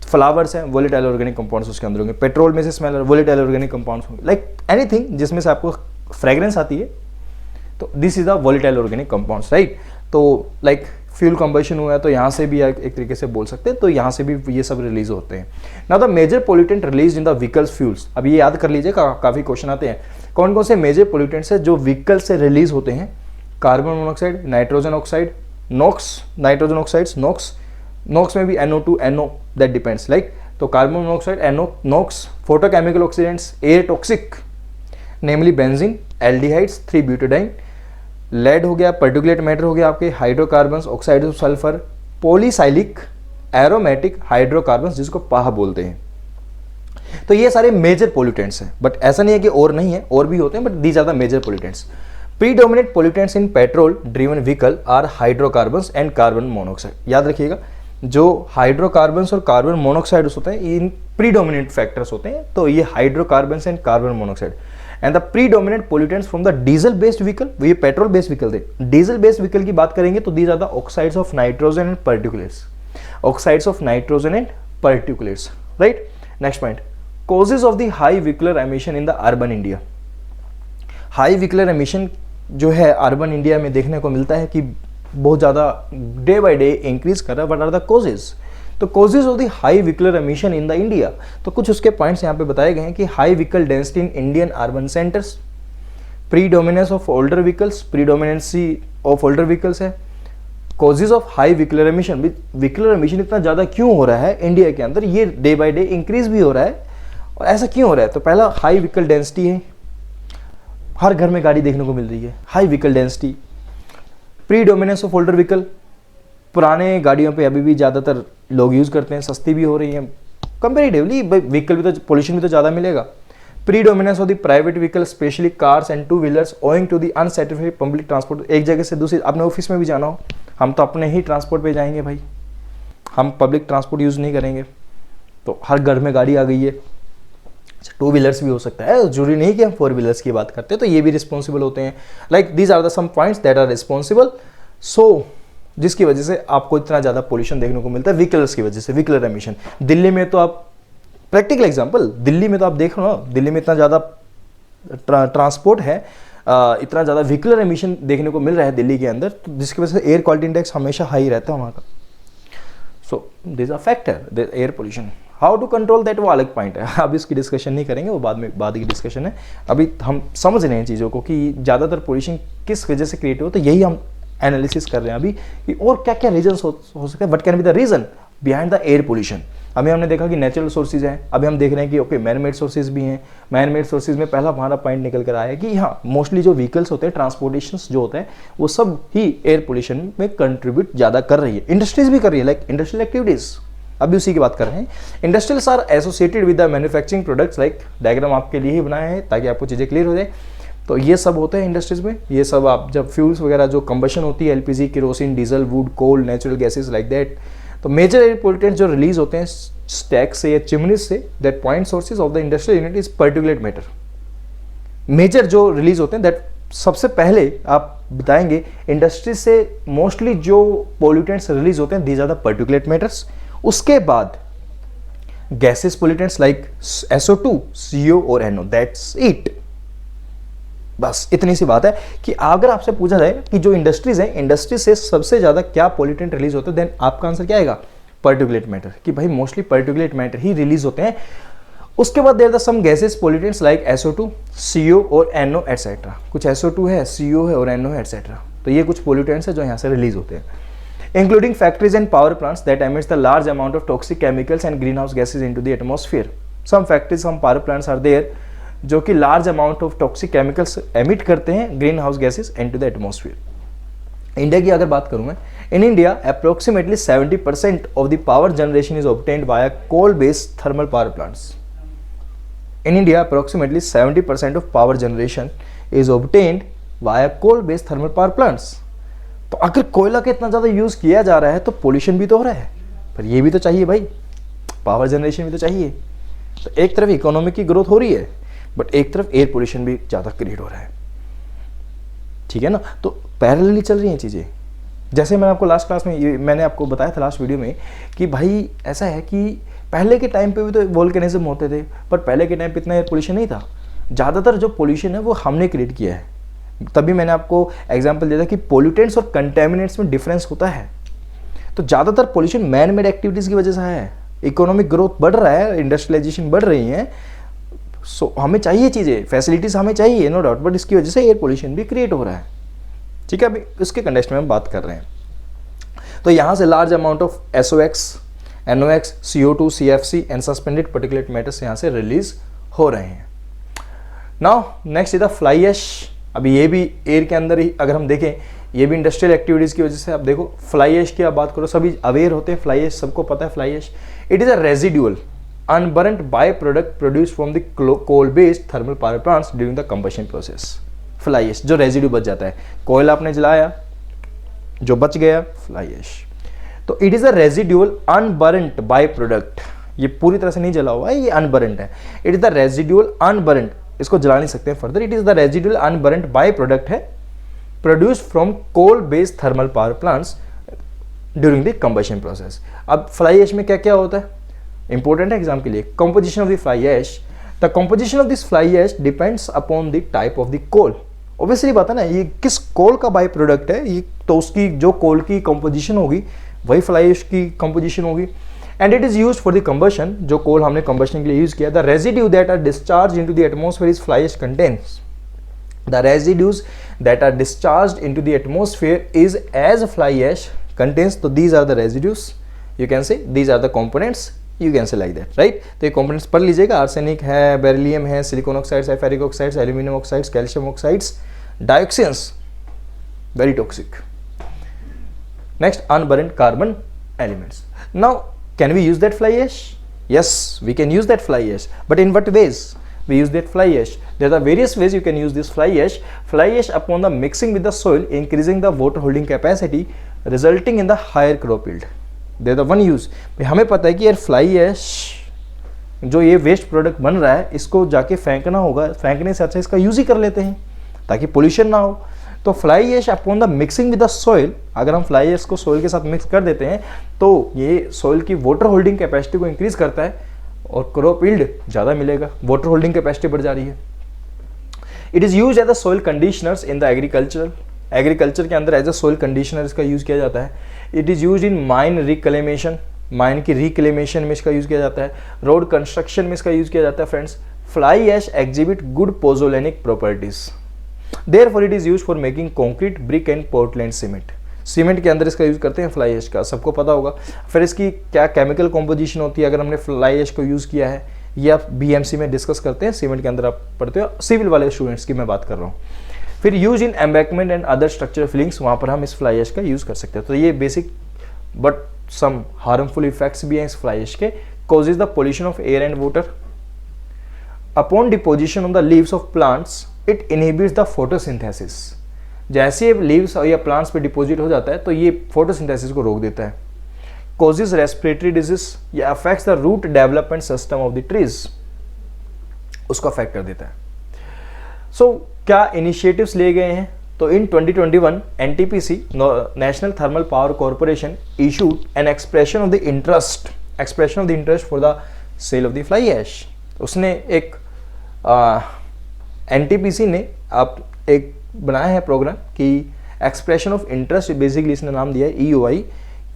फ्लावर्स हैं, वोलेटाइल ऑर्गेनिक कंपाउंड्स उसके अंदर होंगे। पेट्रोल में से स्मेल, वोलेटाइल ऑर्गेनिक कंपाउंड्स होंगे। लाइक एनीथिंग जिसमें से आपको फ्रेग्रेंस आती है, तो this is the volatile organic compounds, right. तो लाइक फ्यूल कंबशन हुआ है, तो यहाँ से भी एक तरीके से बोल सकते हैं, तो यहाँ से भी ये सब रिलीज होते हैं। Now the major pollutant release in the vehicles fuels, अब ये याद कर लीजिए, काफ़ी क्वेश्चन आते हैं। कौन कौन से मेजर पोल्यूटेंट्स है जो व्हीकल से रिलीज होते हैं? Carbon monoxide, nitrogen oxide, NOx, nitrogen oxides, NOx में भी NO2, NO, that depends, like. तो carbon monoxide, NO, NOx, photochemical oxidants, air toxic, namely benzene, aldehydes, three butadiene, lead हो गया, पर्टिकुलेट मैटर हो गया आपके, hydrocarbons, oxide of sulphur, polycyclic aromatic hydrocarbons जिसको PAH बोलते हैं। तो ये सारे मेजर पोल्यूटेंट्स हैं, बट ऐसा नहीं है कि और नहीं है, और भी होते हैं, but these are the major pollutants. Predominant pollutants in petrol driven vehicle are hydrocarbons and carbon monoxide. याद रखिएगा, जो हाइड्रोकार्बन्स और कार्बन मोनोऑक्साइड होते हैं, इन प्रीडोमिनेंट फैक्टर्स होते हैं, तो ये hydrocarbons and carbon monoxide. And the predominant pollutants from the diesel based vehicle, ये पेट्रोल बेस्ड व्हीकल थे। डीजल बेस्ड व्हीकल की बात करेंगे तो these are the oxides of nitrogen and particulates, oxides of nitrogen and particulates, right. Next point, causes of the high vehicular emission in the urban India. High vehicular emission जो है urban India में देखने को मिलता है कि बहुत ज़्यादा डे बाय डे इंक्रीज कर रहा है। What are the causes? तो causes of the high vehicular emission in the India, तो कुछ उसके पॉइंट्स यहाँ पे बताए गए हैं कि high vehicle density in Indian urban centres, predominance of older vehicles, predominancy of older vehicles है। Causes of high vehicular emission, vehicular emission इतना ज़्यादा क्यों हो रहा है इंडिया के अंदर, ये डे बाय डे इंक्रीज भी हो रहा है, और ऐसा क्यों हो रहा है? तो पहला हाई व्हीकल डेंसिटी है, हर घर में गाड़ी देखने को मिल रही है, high vehicle density. Predominance of older vehicle, पुराने गाड़ियों पे अभी भी ज़्यादातर लोग यूज़ करते हैं, सस्ती भी हो रही हैं कंपेरेटिवली, व्हीकल भी तो पोल्यूशन भी तो ज़्यादा मिलेगा। Predominance of the private vehicle specially cars and 2 wheelers owing to the unsatisfied public transport. एक जगह से दूसरी, अपने ऑफिस में भी जाना हो, हम तो अपने ही ट्रांसपोर्ट पे जाएंगे भाई, हम पब्लिक ट्रांसपोर्ट यूज़ नहीं करेंगे। तो हर घर में गाड़ी आ गई है, 2 व्हीलर्स भी हो सकता है, जरूरी नहीं कि हम 4 व्हीलर्स की बात करते हैं, तो ये भी रिस्पॉन्सिबल होते हैं। Like these are the some points that are responsible, so जिसकी वजह से आपको इतना ज़्यादा पोल्यूशन देखने को मिलता है व्हीकल्स की वजह से, व्हीकलर एमिशन। दिल्ली में तो आप, प्रैक्टिकल एग्जांपल, दिल्ली में तो आप देख रहे हो ना, दिल्ली में इतना ज़्यादा ट्रांसपोर्ट है, इतना ज़्यादा व्हीकलर एमिशन देखने को मिल रहा है दिल्ली के अंदर, तो जिसकी वजह से एयर क्वालिटी इंडेक्स हमेशा हाई रहता है वहाँ का। So this a factor, the air pollution. How to control that वो अलग पॉइंट है, अब इसकी डिस्कशन नहीं करेंगे, वो बाद की डिस्कशन है। अभी हम समझ रहे हैं चीज़ों को कि ज़्यादातर पोल्यूशन किस वजह से क्रिएट हो, तो यही हम एनालिसिस कर रहे हैं अभी कि और क्या क्या रीजन हो सकते हैं, what can be the reason behind the air pollution. अभी हमने देखा कि नेचुरल सोर्सेज हैं, अभी हम देख रहे हैं कि ओके मैन मेड सोर्सेज भी हैं। मैन मेड सोर्सेज में पहला हमारा पॉइंट निकल कर आया है कि हाँ, मोस्टली जो व्हीकल्स होते हैं, ट्रांसपोर्टेशन जो होता है, वो सब ही एयर पोल्यूशन में कंट्रीब्यूट ज़्यादा कर रही है। इंडस्ट्रीज भी कर रही है, लाइक इंडस्ट्रियल एक्टिविटीज़, अभी उसी की बात कर रहे हैं। Industrials are associated with the manufacturing products, like diagram आपके लिए ही बनाया है ताकि आपको चीज़ें क्लियर हो जाए। तो ये सब होते हैं इंडस्ट्रीज में, ये सब आप जब फ्यूल्स वगैरह जो कंबशन होती है, LPG, kerosene, diesel, wood, coal, natural gases like that, तो मेजर एयर पोल्यूटेंट्स जो रिलीज होते हैं स्टैक से या चिमनीज से, that point sources of the industrial unit is particulate matter. Major जो रिलीज होते हैं दैट सबसे पहले आप बताएंगे इंडस्ट्री से मोस्टली जो पोल्यूटेंट्स रिलीज होते हैं these are the particulate matters. उसके बाद gases pollutants like SO2, CO और NO, दैट्स इट। बस इतनी सी बात है कि अगर आपसे पूछा जाए कि जो इंडस्ट्रीज है, इंडस्ट्री से सबसे ज्यादा क्या पोल्यूटेंट रिलीज होते हैं, देन आपका आंसर क्या आएगा? पार्टिकुलेट मैटर, कि भाई मोस्टली पार्टिकुलेट मैटर ही रिलीज होते हैं। उसके बाद there are some gases pollutants like SO2, CO और NO एटसेट्रा। कुछ SO2 है, CO है और NO है एटसेट्रा। तो ये कुछ पोल्यूटेंट्स है जो यहाँ से रिलीज होते हैं, including factories and power plants that emits the large amount of toxic chemicals and greenhouse gases into the atmosphere. Some factories, some power plants are there जो कि large amount of toxic chemicals emit करते हैं greenhouse gases into the atmosphere. India की अगर बात करूँ मैं, in India approximately 70% of the power generation is obtained via coal-based thermal power plants. In India approximately 70% of power generation is obtained via coal-based thermal power plants. तो अगर कोयला का इतना ज़्यादा यूज़ किया जा रहा है तो पोल्यूशन भी तो हो रहा है, पर ये भी तो चाहिए भाई, पावर जनरेशन भी तो चाहिए। तो एक तरफ इकोनॉमी की ग्रोथ हो रही है, बट एक तरफ एयर पोल्यूशन भी ज़्यादा क्रिएट हो रहा है, ठीक है ना। तो पैरेलली चल रही हैं चीज़ें। जैसे मैंने आपको लास्ट क्लास में मैंने आपको बताया था लास्ट वीडियो में कि भाई ऐसा है कि पहले के टाइम पे भी तो वोल्केनिज्म होते थे, पर पहले के टाइम पे इतना एयर पोल्यूशन नहीं था। ज़्यादातर जो पोल्यूशन है वो हमने क्रिएट किया है। तभी मैंने आपको एग्जांपल दिया था कि पोल्यूटेंट्स और कंटेमिनेंट्स में डिफरेंस होता है। तो ज़्यादातर पोल्यूशन मैन मेड एक्टिविटीज़ की वजह से है। इकोनॉमिक ग्रोथ बढ़ रहा है, इंडस्ट्रियलाइजेशन बढ़ रही है, सो हमें चाहिए चीज़ें, फैसिलिटीज़ हमें चाहिए, नो डाउट, बट इसकी वजह से एयर पोल्यूशन भी क्रिएट हो रहा है, ठीक है। अभी उसके कंटेक्स्ट में हम बात कर रहे हैं। तो यहाँ से large amount of SOx, NOx, CO2, CFC and suspended particulate matters यहाँ से रिलीज हो रहे हैं। Now next is the fly ash. अभी ये भी एयर के अंदर ही अगर हम देखें, ये भी इंडस्ट्रियल एक्टिविटीज़ की वजह से। आप देखो फ्लाई ऐश की आप बात करो, सभी अवेयर होते हैं फ्लाई ऐश, सबको पता है fly ash. It is a residual unburned by product produce from the coal based thermal power plants during the combustion process. Fly ash जो रेजिड्यू बच जाता है, कोयला आपने जलाया, जो बच गया फ्लाई ऐश। तो it is a residual unburned by product, ये पूरी तरह से नहीं जला हुआ है, ये अनबर्न्ड है। It is the residual unburned, इसको जला नहीं सकते further. It is the residual unburned by product है produced from coal based thermal power plants during the combustion process. अब फ्लाई ऐश में क्या क्या होता है, इंपॉर्टेंट है एग्जाम के लिए। Composition of the fly ash, the composition of this fly ash depends upon the type of the coal. Obviously बात है ना, ये किस कोल का बाय प्रोडक्ट है, ये तो उसकी जो कोल की कंपोजिशन होगी वही फ्लाई ऐश की कंपोजिशन होगी। And it is used for the combustion, जो कोल हमने कंबशन के लिए यूज किया। The residue that are discharge into the atmosphere is fly ash contains. The residues that are discharge into the atmosphere is as fly ash contains. तो these are the residues, you can say these are the components, you can say like that, right. तो ये components पढ़ लीजिएगा, arsenic है, beryllium है, silicon oxides है, ferric oxides, aluminium oxides, calcium oxides, dioxins, very toxic. Next unburned carbon elements. Now can we use that fly ash? Yes, we can use that fly ash, but in what ways we use that fly ash? There are various ways you can use this fly ash. Fly ash upon the mixing with the soil, increasing the water holding capacity, resulting in the higher crop yield. There is one use. भाई हमें पता है कि यार fly ash जो ये waste product बन रहा है, इसको जाके फेंकना होगा, फेंकने से अच्छा इसका यूज ही कर लेते हैं ताकि पोल्यूशन ना हो। तो fly ash upon the mixing with the soil, अगर हम फ्लाई ऐश को सॉइल के साथ मिक्स कर देते हैं तो ये सॉइल की वाटर होल्डिंग कैपेसिटी को इंक्रीज करता है और क्रॉप यील्ड ज़्यादा मिलेगा, वाटर होल्डिंग कैपेसिटी बढ़ जा रही है। It is use as a soil conditioners in the agriculture के अंदर एज अ सॉइल कंडीशनर इसका यूज़ किया जाता है। It is use in mine reclamation, mine की रिक्लेमेशन में इसका यूज़ किया जाता है। रोड कंस्ट्रक्शन में इसका यूज़ किया जाता है। Friends, fly ash exhibit good pozzolanic properties, Therefore it is used for making concrete, brick and Portland cement. Cement के अंदर इसका यूज करते हैं फ्लाई ऐश का, सबको पता होगा। फिर इसकी क्या केमिकल कॉम्पोजिशन होती है अगर हमने फ्लाई ऐश को यूज किया है, ये आप BMC में डिस्कस करते हैं, सीमेंट के अंदर आप पढ़ते हो, सिविल वाले स्टूडेंट्स की मैं बात कर रहा हूँ। फिर use in embankment and other structure fillings, वहाँ पर हम इस फ्लाई ऐश का यूज कर सकते हैं। तो ये basic but some harmful effects भी हैं इस फ्लाई ऐश के। Causes the pollution of air and water upon deposition on the leaves of plants, it inhibits the photosynthesis. जैसे लीव्स या प्लांट्स पे डिपॉजिट हो जाता है तो ये फोटोसिंथेसिस को रोक देता है। causes respiratory disease या affects the root development system of the trees, उसको अफेक्ट कर देता है। सो क्या इनिशिएटिव्स लिए गए हैं? तो in 2021 NTPC national thermal power corporation issued an expression of the interest for the sale of the fly ash. उसने एक NTPC ने आप एक बनाया है प्रोग्राम कि एक्सप्रेशन ऑफ इंटरेस्ट, बेसिकली इसने नाम दिया है EOI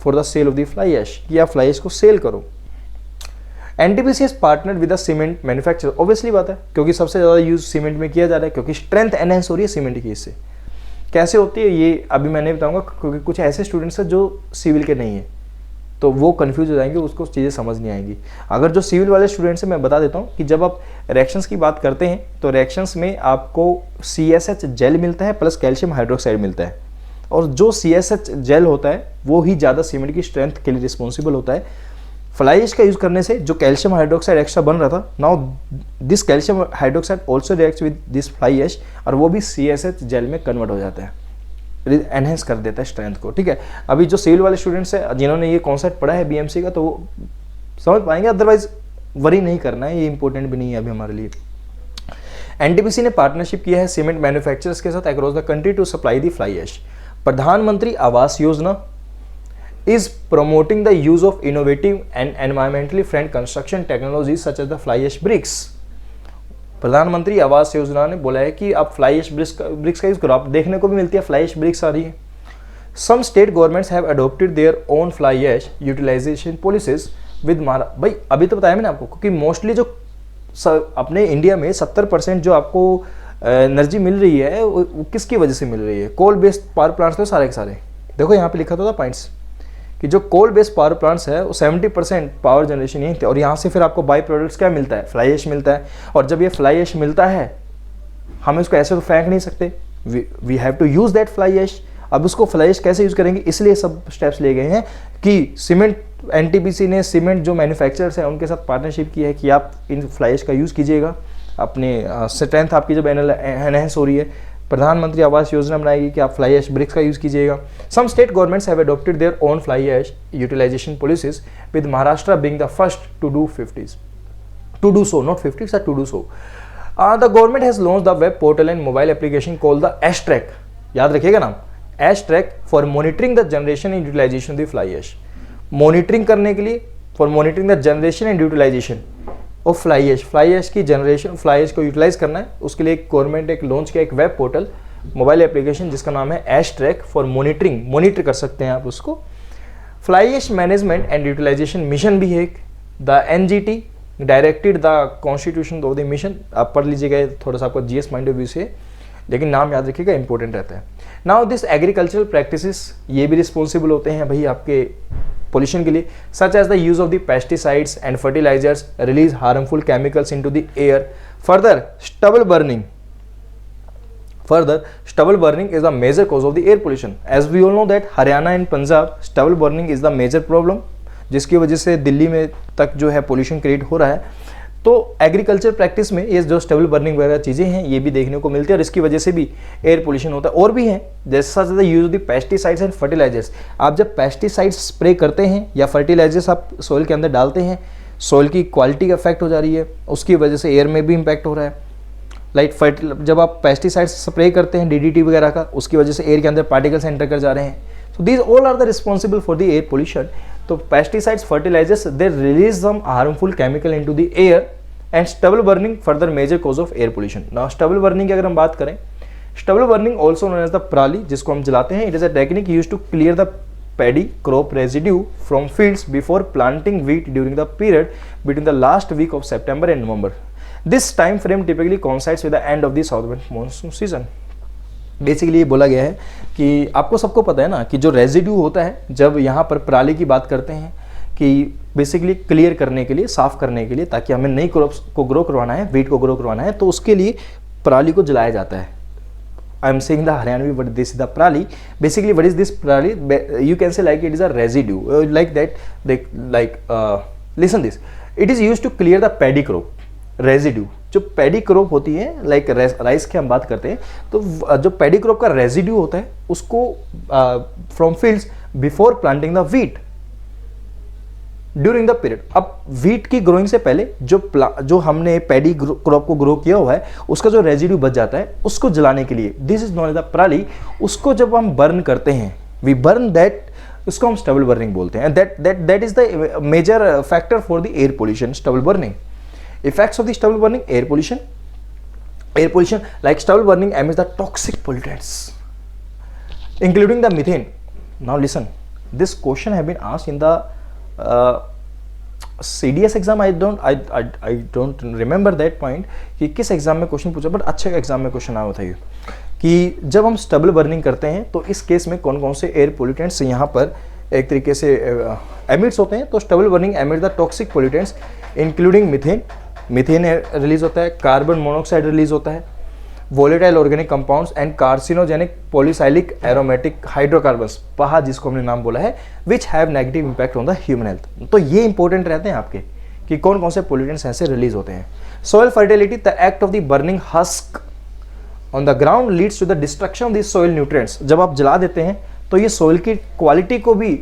for the sale of the fly ash, कि आप फ्लाई ऐश को सेल करो। NTPC has partnered with the cement manufacturer, obviously बात है क्योंकि सबसे ज़्यादा यूज सीमेंट में किया जा रहा है, क्योंकि स्ट्रेंथ एनहेंस हो रही है सीमेंट की। इससे कैसे होती है ये अभी मैं नहीं बताऊंगा, क्योंकि कुछ ऐसे स्टूडेंट्स हैं जो सिविल के नहीं है, तो वो कंफ्यूज हो जाएंगे, उसको चीज़ें समझ नहीं आएंगी। अगर जो सिविल वाले स्टूडेंट्स हैं, मैं बता देता हूँ कि जब आप रिएक्शंस की बात करते हैं तो रिएक्शंस में आपको CSH जेल मिलता है प्लस कैल्शियम हाइड्रोक्साइड मिलता है, और जो CSH जेल होता है वो ही ज़्यादा सीमेंट की स्ट्रेंथ के लिए रिस्पॉन्सिबल होता है। फ्लाई ऐश का यूज़ करने से जो कैल्शियम हाइड्रोक्साइड एक्स्ट्रा बन रहा था, now this calcium hydroxide also reacts with this fly ash, और वो भी CSH जेल में कन्वर्ट हो जाता है, एनहेंस कर देता है स्ट्रेंथ को। ठीक है, अभी जो सिविल वाले स्टूडेंट्स हैं जिन्होंने ये कॉन्सेप्ट पढ़ा है BMC का, तो वो समझ पाएंगे, अदरवाइज वरी नहीं करना है, ये इंपॉर्टेंट भी नहीं है अभी हमारे लिए। NTPC ने पार्टनरशिप किया है सीमेंट मैन्युफैक्चरर्स के साथ across the country to supply the fly ash. Pradhan Mantri Awas योजना is promoting the use of innovative and environmentally friendly construction technologies such as the fly ash bricks। प्रधानमंत्री आवास योजना ने बोला है कि आप फ्लाई ऐश ब्रिक्स का यूज करो। आप देखने को भी मिलती है फ्लाई ऐश ब्रिक्स आ रही है। Some state governments have adopted their own fly ash utilisation policies with भाई अभी तो बताया मैंने आपको, क्योंकि मोस्टली जो अपने इंडिया में 70% जो आपको एनर्जी मिल रही है वो किसकी वजह से मिल रही है? कोल बेस्ड पावर प्लांट्स तो सारे के सारे, देखो यहाँ पे लिखा था पॉइंट्स कि जो कोल बेस्ड पावर प्लांट्स है वो 70% पावर जनरेशन यहीं थे, और यहाँ से फिर आपको बाई प्रोडक्ट्स क्या मिलता है? फ्लाई ऐश मिलता है। और जब ये फ्लाई ऐश मिलता है हम इसको ऐसे तो फेंक नहीं सकते, we have to use that fly ash. अब उसको फ्लाई ऐश कैसे यूज करेंगे, इसलिए सब स्टेप्स लिए गए हैं कि सीमेंट NTPC ने सीमेंट जो मैन्युफैक्चरर्स हैं उनके साथ पार्टनरशिप की है कि आप इन फ्लाई ऐश का यूज़ कीजिएगा, अपने स्ट्रेंथ आपकी जब एनहेंस हो रही है। प्रधानमंत्री आवास योजना बनाएगी कि आप फ्लाई ऐश ब्रिक्स का यूज़ कीजिएगा। Some state governments have adopted their own fly ash utilisation policies with Maharashtra being the first to do so, not 50, to do so. The government has launch the web portal and mobile application called the ash track, याद रखिएगा नाम, ash track, for monitoring the generation and utilisation of the fly ash. Monitoring करने के लिए, for monitoring the generation and utilisation of fly ash की generation, fly ash को utilise करना है, उसके लिए गवर्नमेंट एक लॉन्च किया एक वेब पोर्टल, मोबाइल एप्लीकेशन जिसका नाम है ash track for monitoring, monitor कर सकते हैं आप उसको। Fly ash management and utilisation mission भी है एक, the NGT directed the constitution of the mission, आप पढ़ लीजिएगा, थोड़ा सा आपको GS पॉइंट ऑफ व्यू से, लेकिन नाम याद रखिएगा, इंपॉर्टेंट रहता है। नाउ दिस एग्रीकल्चरल प्रैक्टिसेस, ये भी रिस्पॉन्सिबल होते हैं भाई आपके पोल्यूशन के लिए, such as the use of the pesticides and fertilisers release harmful chemicals into the air. Further stubble burning is the major cause of the air pollution. As we all know that Haryana and Punjab stubble burning is the major problem, जिसकी वजह से दिल्ली में तक जो है pollution create हो रहा है। तो एग्रीकल्चर प्रैक्टिस में ये जो स्टबल बर्निंग वगैरह चीज़ें हैं ये भी देखने को मिलती है, और इसकी वजह से भी एयर पोल्यूशन होता है। और भी हैं जैसा ज़्यादा use of the pesticides and fertilisers, आप जब पेस्टिसाइड्स स्प्रे करते हैं या फर्टिलाइजर्स आप सॉइल के अंदर डालते हैं, सॉइल की क्वालिटी अफेक्ट हो जा रही है, उसकी वजह से एयर में भी इम्पैक्ट हो रहा है। जब आप पेस्टिसाइड्स स्प्रे करते हैं DDT वगैरह का, उसकी वजह से एयर के अंदर पार्टिकल्स एंटर कर जा रहे हैं। So these all are the responsible for the air pollution. तो pesticides, fertilizers, they release some harmful chemical into the air, and stubble burning further major cause of air pollution. Now stubble burning की अगर हम बात करें, stubble burning also known as the पराली, जिसको हम जलाते हैं, it is a technique used to clear the paddy crop residue from fields before planting wheat during the period between the last week of September and November. This time frame typically coincides with the end of the southern monsoon season. Basically ये बोला गया है कि आपको सबको पता है ना कि जो रेजिड्यू होता है, जब यहाँ पर पराली की बात करते हैं कि बेसिकली क्लियर करने के लिए, साफ करने के लिए, ताकि हमें नई क्रॉप्स को ग्रो करवाना है, वीट को ग्रो करवाना है, तो उसके लिए पराली को जलाया जाता है। I am saying the Haryanvi word, this is the parali. Basically what is this parali? You can say like it is a residue, like that, listen this, it is used to clear the paddy crop. Residue, जो paddy crop होती है, like rice की हम बात करते हैं, तो जो पैडी क्रॉप का रेजिड्यू होता है उसको from fields before planting the wheat, during the period. अब वीट की ग्रोइंग से पहले जो हमने पैडी क्रॉप को ग्रो किया हुआ है उसका जो रेजिड्यू बच जाता है उसको जलाने के लिए, this is known as the parali, उसको जब हम बर्न करते हैं, वी बर्न दैट, उसको हम स्टबल बर्निंग बोलते हैं। That is the major factor for the air pollution, stubble burning. Effects of the stubble burning, air pollution like stubble burning emits the toxic pollutants including the methane. Now listen, this question have been asked in the CDS exam. I don't remember that point कि किस exam में question पूछा, but अच्छे exam में question आया था ये कि जब हम स्टबल बर्निंग करते हैं तो इस केस में कौन कौन से एयर पोल्यूटेंट्स यहाँ पर एक तरीके से एमिट्स होते हैं। तो stubble burning emit the toxic pollutants including methane release होता है, कार्बन मोनोऑक्साइड रिलीज होता है, volatile organic compounds and carcinogenic polycyclic aromatic hydrocarbons, पहा जिसको हमने नाम बोला है, which have negative impact on the human health. तो ये इंपॉर्टेंट रहते हैं आपके कि कौन कौन से पोल्यूटेंट्स ऐसे रिलीज होते हैं। Soil fertility, the act of the burning husk on the ground leads to the destruction of the soil nutrients. जब आप जला देते हैं तो ये सॉइल की क्वालिटी को भी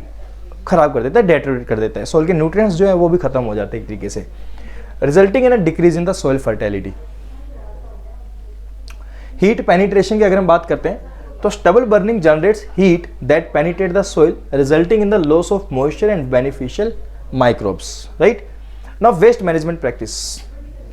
खराब कर देता है, डेटोरेट कर देता है, सॉइल के न्यूट्रिएंट्स जो है वो भी खत्म हो जाते हैं एक तरीके से, resulting in a decrease in the soil fertility. Heat penetration की अगर हम बात करते हैं तो stubble burning generates heat that penetrate the soil resulting in the loss of moisture and beneficial microbes, right. Now waste management practice,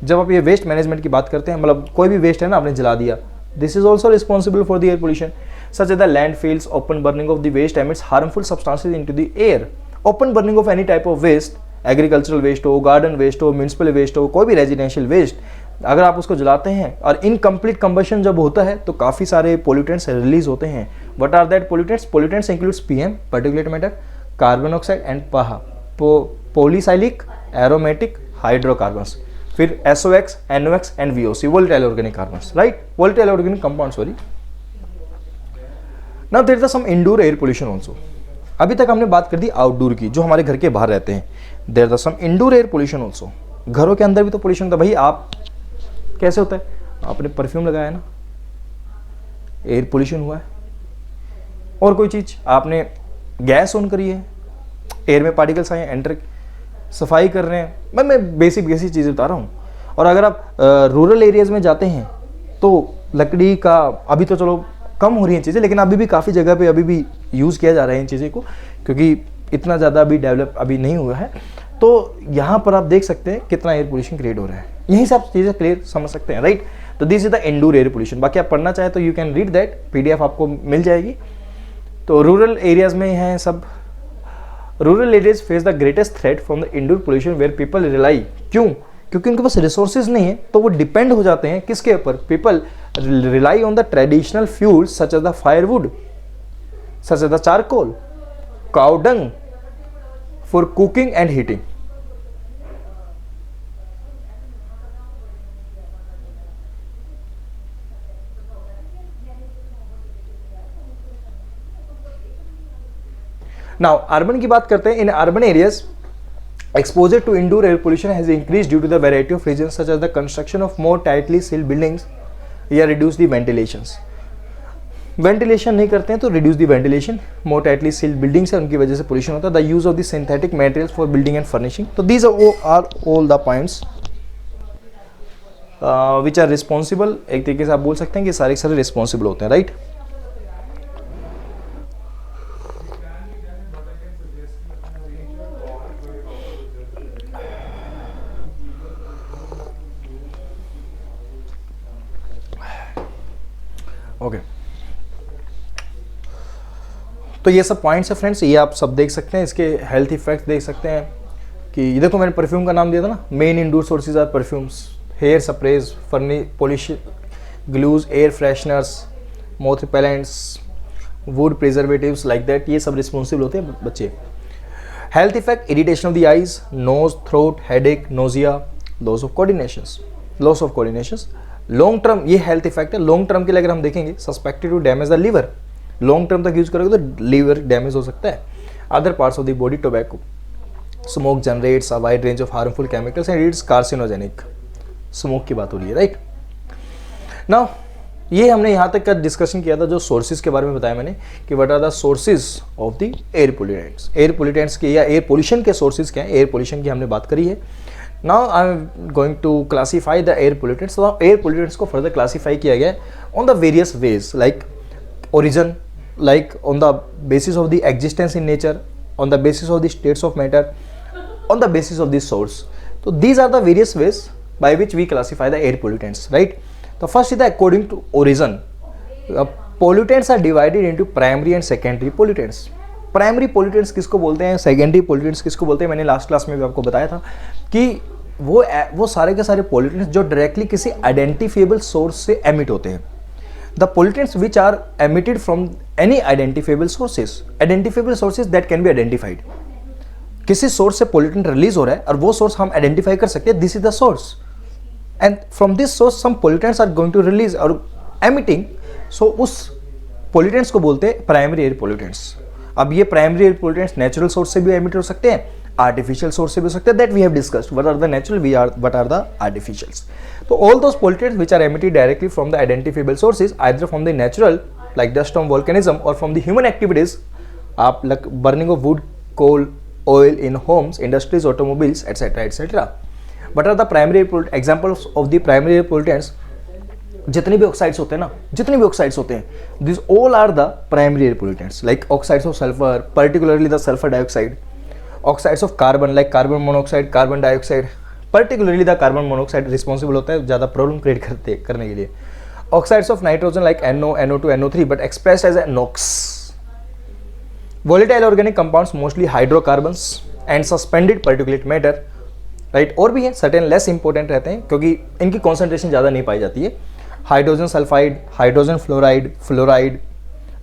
जब आप ये वेस्ट मैनेजमेंट की बात करते हैं, मतलब कोई भी वेस्ट है ना आपने जला दिया, this is also responsible for the air pollution such as the landfills, open burning of the waste emits harmful substances into the air. Open burning of any type of waste, agricultural waste हो, garden waste हो, municipal waste हो, कोई भी residential waste, अगर आप उसको जलाते हैं और इनकम्प्लीट कंबशन जब होता है तो काफ़ी सारे पोल्यूटेंट्स रिलीज होते हैं। What are that pollutants? Pollutants includes PM, particulate matter, carbon oxide and PAH, polycyclic aromatic hydrocarbons, फिर SOx, NOx and VOC, volatile organic carbons, right, volatile organic compound, sorry. Now there is some indoor air pollution also. अभी तक हमने बात कर दी outdoor की, जो हमारे घर के बाहर रहते हैं। There is some indoor air pollution also. घरों के अंदर भी तो पोल्यूशन होता है भाई। आप कैसे होता है? आपने परफ्यूम लगाया ना, एयर पोल्यूशन हुआ है। और कोई चीज, आपने गैस ऑन करी है, एयर में पार्टिकल्स आए, एंटर, सफाई कर रहे हैं, मैं बेसिक चीजें बता रहा हूँ। और अगर आप रूरल एरियाज में जाते हैं तो लकड़ी का, अभी तो चलो कम हो रही हैं चीज़ें, लेकिन अभी भी काफ़ी जगह पे अभी भी यूज़ किया जा रहा है इन चीज़ों को, क्योंकि इतना ज़्यादा अभी डेवलप अभी नहीं हुआ है। तो यहाँ पर आप देख सकते हैं कितना एयर पोल्यूशन क्रिएट हो रहा है, यही सब चीज़ें क्लियर समझ सकते हैं, राइट। तो this is the indoor air pollution. बाकी आप पढ़ना चाहे तो you can read that, PDF आपको मिल जाएगी। तो रूरल एरियाज में हैं सब। Rural areas face the greatest threat from the indoor pollution where people rely, क्यों? क्योंकि उनके पास रिसोर्सेज नहीं है, तो वो डिपेंड हो जाते हैं किसके ऊपर? People rely on the traditional fuels such as the firewood, such as the charcoal, cow dung for cooking and heating. Now urban की बात करते हैं। In urban areas exposure to indoor air pollution has increased due to the variety of reasons such as the construction of more tightly sealed buildings या reduce the ventilations। Ventilation नहीं करते हैं तो reduce the ventilation, more tightly sealed buildings है उनकी वजह से pollution होता है। The use of the synthetic materials for building and furnishing, तो these are all the points which are responsible। एक तरीके से आप बोल सकते हैं कि सारे सारे responsible होते हैं, राइट। ओके, तो ये सब पॉइंट्स है फ्रेंड्स, ये आप सब देख सकते हैं। इसके हेल्थ इफेक्ट्स देख सकते हैं कि ये देखो मैंने परफ्यूम का नाम दिया था ना, main indoor sources are perfumes, hair sprays, polish glues, air fresheners, moth repellents, wood preservatives like that, ये सब रिस्पॉन्सिबल होते हैं बच्चे। Health effect, irritation of the eyes, nose, throat, headache, nausea, loss of coordination. Long term ये health effect है। Long term के लिए अगर हम देखेंगे, suspected to damage the liver, long term तक यूज करोगे तो लीवर डैमेज हो सकता है। Other parts of the body, tobacco, smoke generates a wide range of harmful chemicals and it's carcinogenic. Smoke की बात हो रही है, राइट। नाउ ये हमने यहाँ तक का डिस्कशन किया था, जो सोर्सेज के बारे में बताया मैंने कि what are the sources of the air pollutants. Air pollutants के या एयर पोल्यूशन के सोर्सेज क्या है, एयर पोल्यूशन की हमने बात करी है। Now I am going to classify the air pollutants. Air pollutants को फर्दर क्लासीफाई किया गया है on the various ways, like origin, like on the basis of the existence in nature, on the basis of the states of matter, on the basis of the source. So these are the various ways by which we classify the air pollutants, right? The first is the according to origin. Pollutants are divided into primary and secondary pollutants. Primary pollutants किसको बोलते हैं, secondary pollutants किसको बोलते हैं, मैंने last class में भी आपको बताया था कि वो सारे के सारे pollutants जो डायरेक्टली किसी आइडेंटिफिएबल सोर्स से एमिट होते हैं। The pollutants which are emitted from any identifiable sources that can be identified. किसी सोर्स से पोल्यूटेंट रिलीज हो रहा है और वो सोर्स हम आइडेंटिफाई कर सकते हैं, this is the source, and from this source some pollutants are going to release और एमिटिंग, सो उस पोल्यूटेंट्स को बोलते हैं प्राइमरी एयर पोल्यूटेंट्स। अब ये primary air pollutants natural source से भी एमिट हो सकते हैं, आर्टिफिशियल सोर्स से भी हो सकते हैं, that we have discussed what are the natural, what are the artificials. तो all those pollutants which are emitted directly from the identifiable sources, either from the natural like dust from volcanism और from the human activities, आप burning of wood, coal, oil in homes, industries, automobiles, etc., etc. What are the primary examples of the primary air pollutants? जितने भी oxides होते हैं ना, जितने भी oxides होते हैं, this all are the primary air pollutants, like oxides of sulphur, particularly the sulphur dioxide, oxides of carbon like carbon monoxide, carbon dioxide, particularly the carbon monoxide responsible होता है ज़्यादा प्रॉब्लम क्रिएट करने के लिए, oxides of nitrogen like NO, NO2, NO3 but expressed as a NOx, volatile organic compounds mostly hydrocarbons and suspended particulate matter, right, और भी हैं certain less important रहते हैं क्योंकि इनकी कॉन्सेंट्रेशन ज़्यादा नहीं पाई जाती है, hydrogen sulphide, hydrogen fluoride,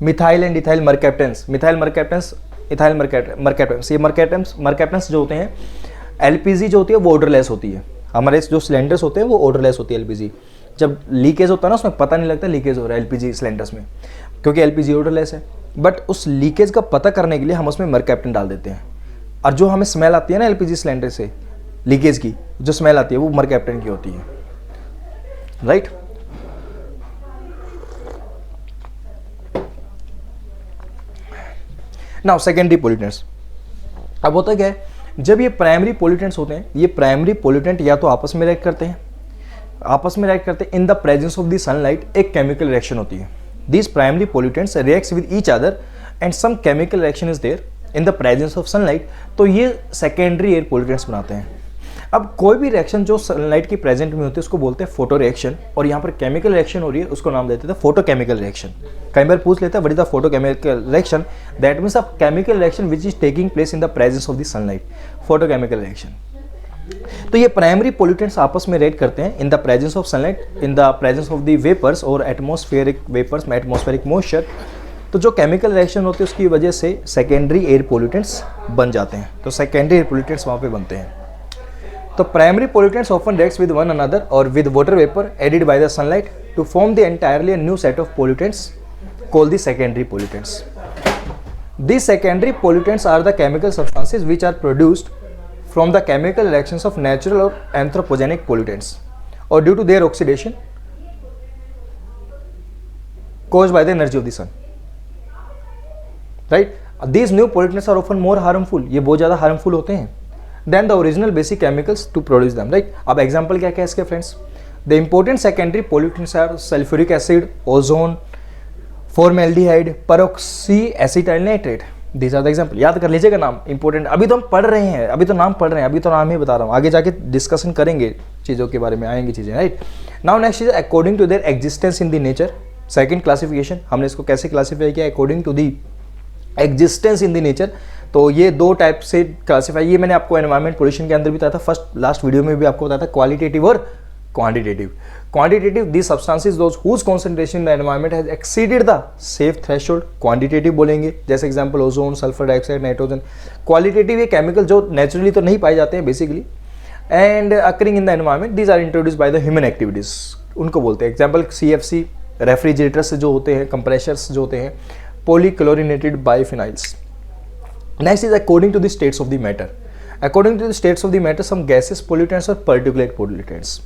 methyl and ethyl mercaptans, methyl mercaptans, ethyl mercaptans, ये मरकैप्टेंस जो होते हैं, LPG जो होती है वो ऑर्डरलेस होती है, हमारे जो सिलेंडर्स होते हैं वो ऑर्डरलेस होती है LPG, जब लीकेज होता है ना उसमें पता नहीं लगता लीकेज हो रहा है LPG सिलेंडर्स में, क्योंकि LPG ऑर्डरलेस है, बट उस लीकेज का पता करने के लिए हम उसमें मरकैप्टेन डाल देते हैं, और जो हमें स्मेल आती है ना LPG सिलेंडर से लीकेज की जो स्मेल आती है वो मरकैप्टेन की होती है, राइट। नाउ सेकेंडरी पोल्यूटेंट्स, अब होता क्या है, जब ये प्राइमरी पोल्यूटेंट्स होते हैं, ये प्राइमरी पोल्यूटेंट या तो आपस में रिएक्ट करते हैं in the presence of the sunlight, एक केमिकल रिएक्शन होती है, these primary pollutants reacts with each other and some chemical reaction is there in the presence of sunlight, तो ये secondary air pollutants बनाते हैं। अब कोई भी रिएक्शन जो सनलाइट की प्रेजेंट में होती है उसको बोलते हैं फोटो रिएक्शन, और यहाँ पर केमिकल रिएक्शन हो रही है उसको नाम देते थे फोटोकेमिकल रिएक्शन। कई बार पूछ लेता है what is the photochemical reaction, that means a chemical reaction which is taking place in the presence of the sunlight, photochemical reaction. तो ये प्राइमरी पोल्यूटेंट्स आपस में रिएक्ट करते हैं in the presence of sunlight, in the presence of the vapours और atmospheric vapours, atmospheric moisture. तो जो chemical reaction होती है उसकी वजह से सेकेंडरी एयर पोल्यूटेंट्स बन जाते हैं, तो सेकेंडरी एयर पोल्यूटेंट्स वहाँ पे बनते हैं। तो primary pollutants often reacts with one another और with water vapour aided by the sunlight to form the entirely new set of pollutants called the secondary pollutants. These secondary pollutants are the chemical substances which are produced from the chemical reactions of natural or anthropogenic pollutants or due to their oxidation caused by the energy of the sun, right? These new pollutants are often more harmful, ये बहुत ज़्यादा harmful होते हैं than the original basic chemicals to produce them, right? अब example क्या क्या है इसके friends? The important secondary pollutants are sulfuric acid, ozone, formaldehyde, peroxy acetyl nitrate, this are the example. याद कर लीजिएगा नाम, इंपॉर्टेंट। अभी तो हम पढ़ रहे हैं, अभी तो नाम पढ़ रहे हैं, अभी तो नाम ही बता रहा हूँ, आगे जाके डिस्कशन करेंगे चीज़ों के बारे में, आएंगी चीज़ें, right. Now next is according to their existence in the nature, second classification. हमने इसको कैसे क्लासीफाई किया, according to the existence in the nature. तो ये दो टाइप से क्लासीफाई, ये मैंने आपको एनवायरमेंट पोल्यूशन के अंदर भी बताया था, लास्ट वीडियो में भी आपको बताया था, क्वालिटेटिव और quantitative. Quantitative, these substances those whose concentration in the environment has exceeded the safe threshold। Quantitative बोलेंगे, जैसे example ozone, sulphur dioxide, nitrogen. Qualitative ये केमिकल जो नेचुरली तो नहीं पाए जाते हैं basically, and occurring in the environment, these are introduced by the human activities, उनको बोलते हैं। एग्जाम्पल CFC, रेफ्रिजरेटर्स जो होते हैं, कंप्रेशर्स जो होते हैं, polychlorinated biphenyls. Next is according to the states of the matter. According to the states of the matter, some gases pollutants और particulate pollutants.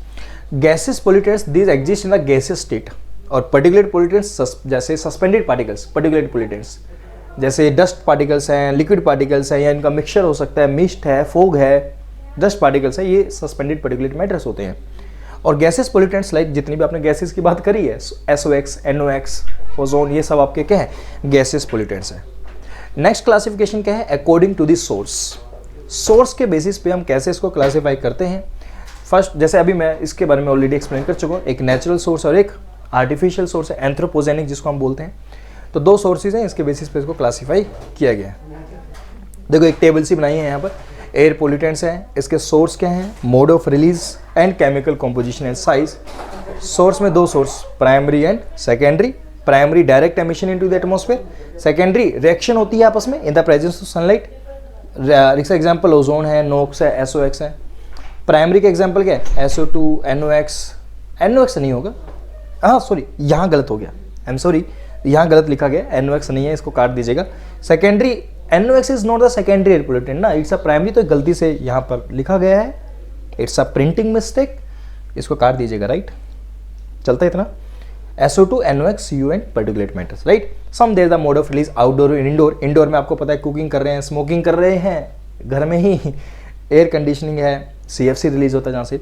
Gases pollutants, these exist in the gaseous state, और particulate pollutants जैसे suspended particles, particulate pollutants जैसे dust particles हैं, liquid particles हैं, या इनका mixture हो सकता है, मिस्ट है, फोग है, डस्ट पार्टिकल्स है, ये सस्पेंडेड पर्टिकुलेट मैटर्स होते हैं। और गैसेस पोल्यूटेंट्स लाइक जितनी भी आपने गैसेस की बात करी है, SOx, NOx, ओजोन, ये सब आपके क्या है, गैसेस पोल्यूटेंट्स हैं। नेक्स्ट क्लासिफिकेशन क्या है, according to the source. Source के बेसिस पे हम कैसे इसको क्लासीफाई करते हैं। फर्स्ट, जैसे अभी मैं इसके बारे में ऑलरेडी एक्सप्लेन कर चुका हूँ, एक नेचुरल सोर्स और एक आर्टिफिशियल सोर्स है, एंथ्रोपोजेनिक जिसको हम बोलते हैं। तो दो सोर्सेज हैं, इसके बेसिस पे इसको क्लासीफाई किया गया है। देखो एक टेबल सी बनाई है यहाँ पर, एयर पोल्यूटेंट्स हैं, इसके सोर्स क्या हैं, mode of release and chemical composition and size. Source में दो source, primary and secondary. Primary direct emission into the atmosphere, secondary reaction होती है आपस में इन द प्रेजेंस ऑफ सनलाइट। इसका एग्जांपल ओजोन है, नोक्स है, SOx है। प्राइमरी के एग्जांपल क्या है, SO2, NOx नहीं होगा, हाँ सॉरी यहाँ गलत हो गया, आई एम सॉरी, यहाँ गलत लिखा गया, NOx नहीं है, इसको काट दीजिएगा। Secondary, NOx is not the secondary air pollutant ना, इट्स अ प्राइमरी, तो गलती से यहाँ पर लिखा गया है, इट्स अ प्रिंटिंग मिस्टेक, इसको काट दीजिएगा, राइट। चलता है इतना। SO2, NOx, CU and particulate matters, right. Some there the mode of release, outdoor और इंडोर। इंडोर में आपको पता है कुकिंग कर रहे हैं, स्मोकिंग कर रहे हैं घर में ही, एयर कंडीशनिंग है, CFC रिलीज होता है जहाँ से,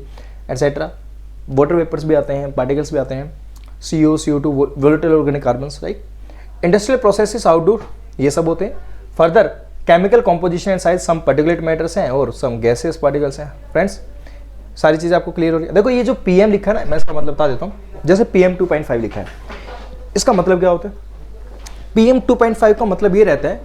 एटसेट्रा। वाटर वेपर्स भी आते हैं, पार्टिकल्स भी आते हैं, CO, CO2, volatile organic carbons, right. Industrial processes outdoor, ये सब होते हैं। Further chemical composition and size, some particulate matters हैं और सम गैसेस पार्टिकल्स हैं। फ्रेंड्स सारी चीज़ें आपको क्लियर हो रही है। देखो ये जो PM लिखा है ना, मैं इसका मतलब बता देता हूँ। जैसे PM 2.5 लिखा है, इसका मतलब क्या होता है, PM 2.5 का मतलब ये रहता है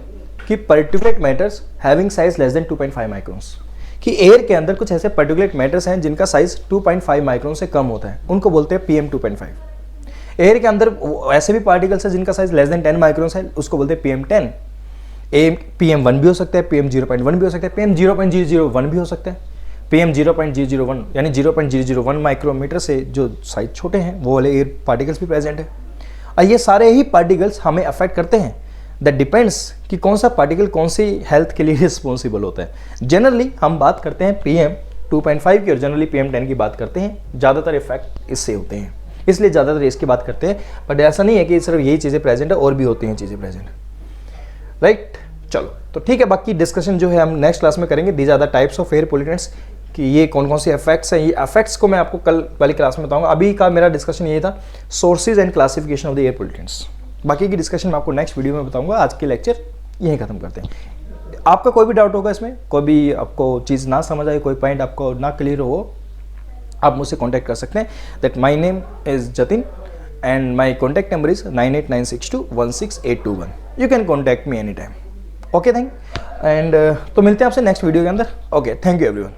कि particulate matters having size less than 2.5 microns, कि एयर के अंदर कुछ ऐसे पर्टिकुलेट मैटर्स हैं जिनका साइज 2.5 माइक्रोन से कम होता है, उनको बोलते हैं PM 2.5। एयर के अंदर ऐसे भी पार्टिकल्स हैं जिनका साइज लेस देन 10 माइक्रोन है, उसको बोलते हैं PM 10। PM1 भी हो सकता है, PM 0.1 भी हो सकता है, PM 0.001 भी हो सकता है। PM 0.001 यानी 0.001 माइक्रोमीटर से जो साइज छोटे हैं वो वाले एयर पार्टिकल्स भी प्रेजेंट है। और ये सारे ही पार्टिकल्स हमें अफेक्ट करते हैं। दैट डिपेंड्स कि कौन सा पार्टिकल कौन सी हेल्थ के लिए रिस्पॉन्सिबल होता है। जनरली हम बात करते हैं PM 2.5 की और जनरली PM 10 की बात करते हैं, ज़्यादातर इफेक्ट इससे होते हैं, इसलिए ज़्यादातर इसकी बात करते हैं। बट ऐसा नहीं है कि सिर्फ यही चीज़ें प्रेजेंट है, और भी होती हैं चीज़ें प्रेजेंट, राइट। चलो तो ठीक है, बाकी डिस्कशन जो है हम नेक्स्ट क्लास में करेंगे। These are the types of air pollutants, कि ये कौन कौन से इफेक्ट्स हैं। ये इफेक्ट्स को मैं आपको कल वाली क्लास में बताऊंगा। अभी का मेरा डिस्कशन ये था, sources and classification of the air pollutants. बाकी की डिस्कशन मैं आपको नेक्स्ट वीडियो में बताऊंगा। आज के लेक्चर यहीं खत्म करते हैं। आपका कोई भी डाउट होगा इसमें, कोई भी आपको चीज़ ना समझ आए, कोई पॉइंट आपको ना क्लियर हो, आप मुझसे कॉन्टैक्ट कर सकते हैं। That my name is Jatin and my contact number is 9896216821। You can contact me any time. Okay, thank and तो मिलते हैं आपसे नेक्स्ट वीडियो के अंदर। Okay, thank you everyone.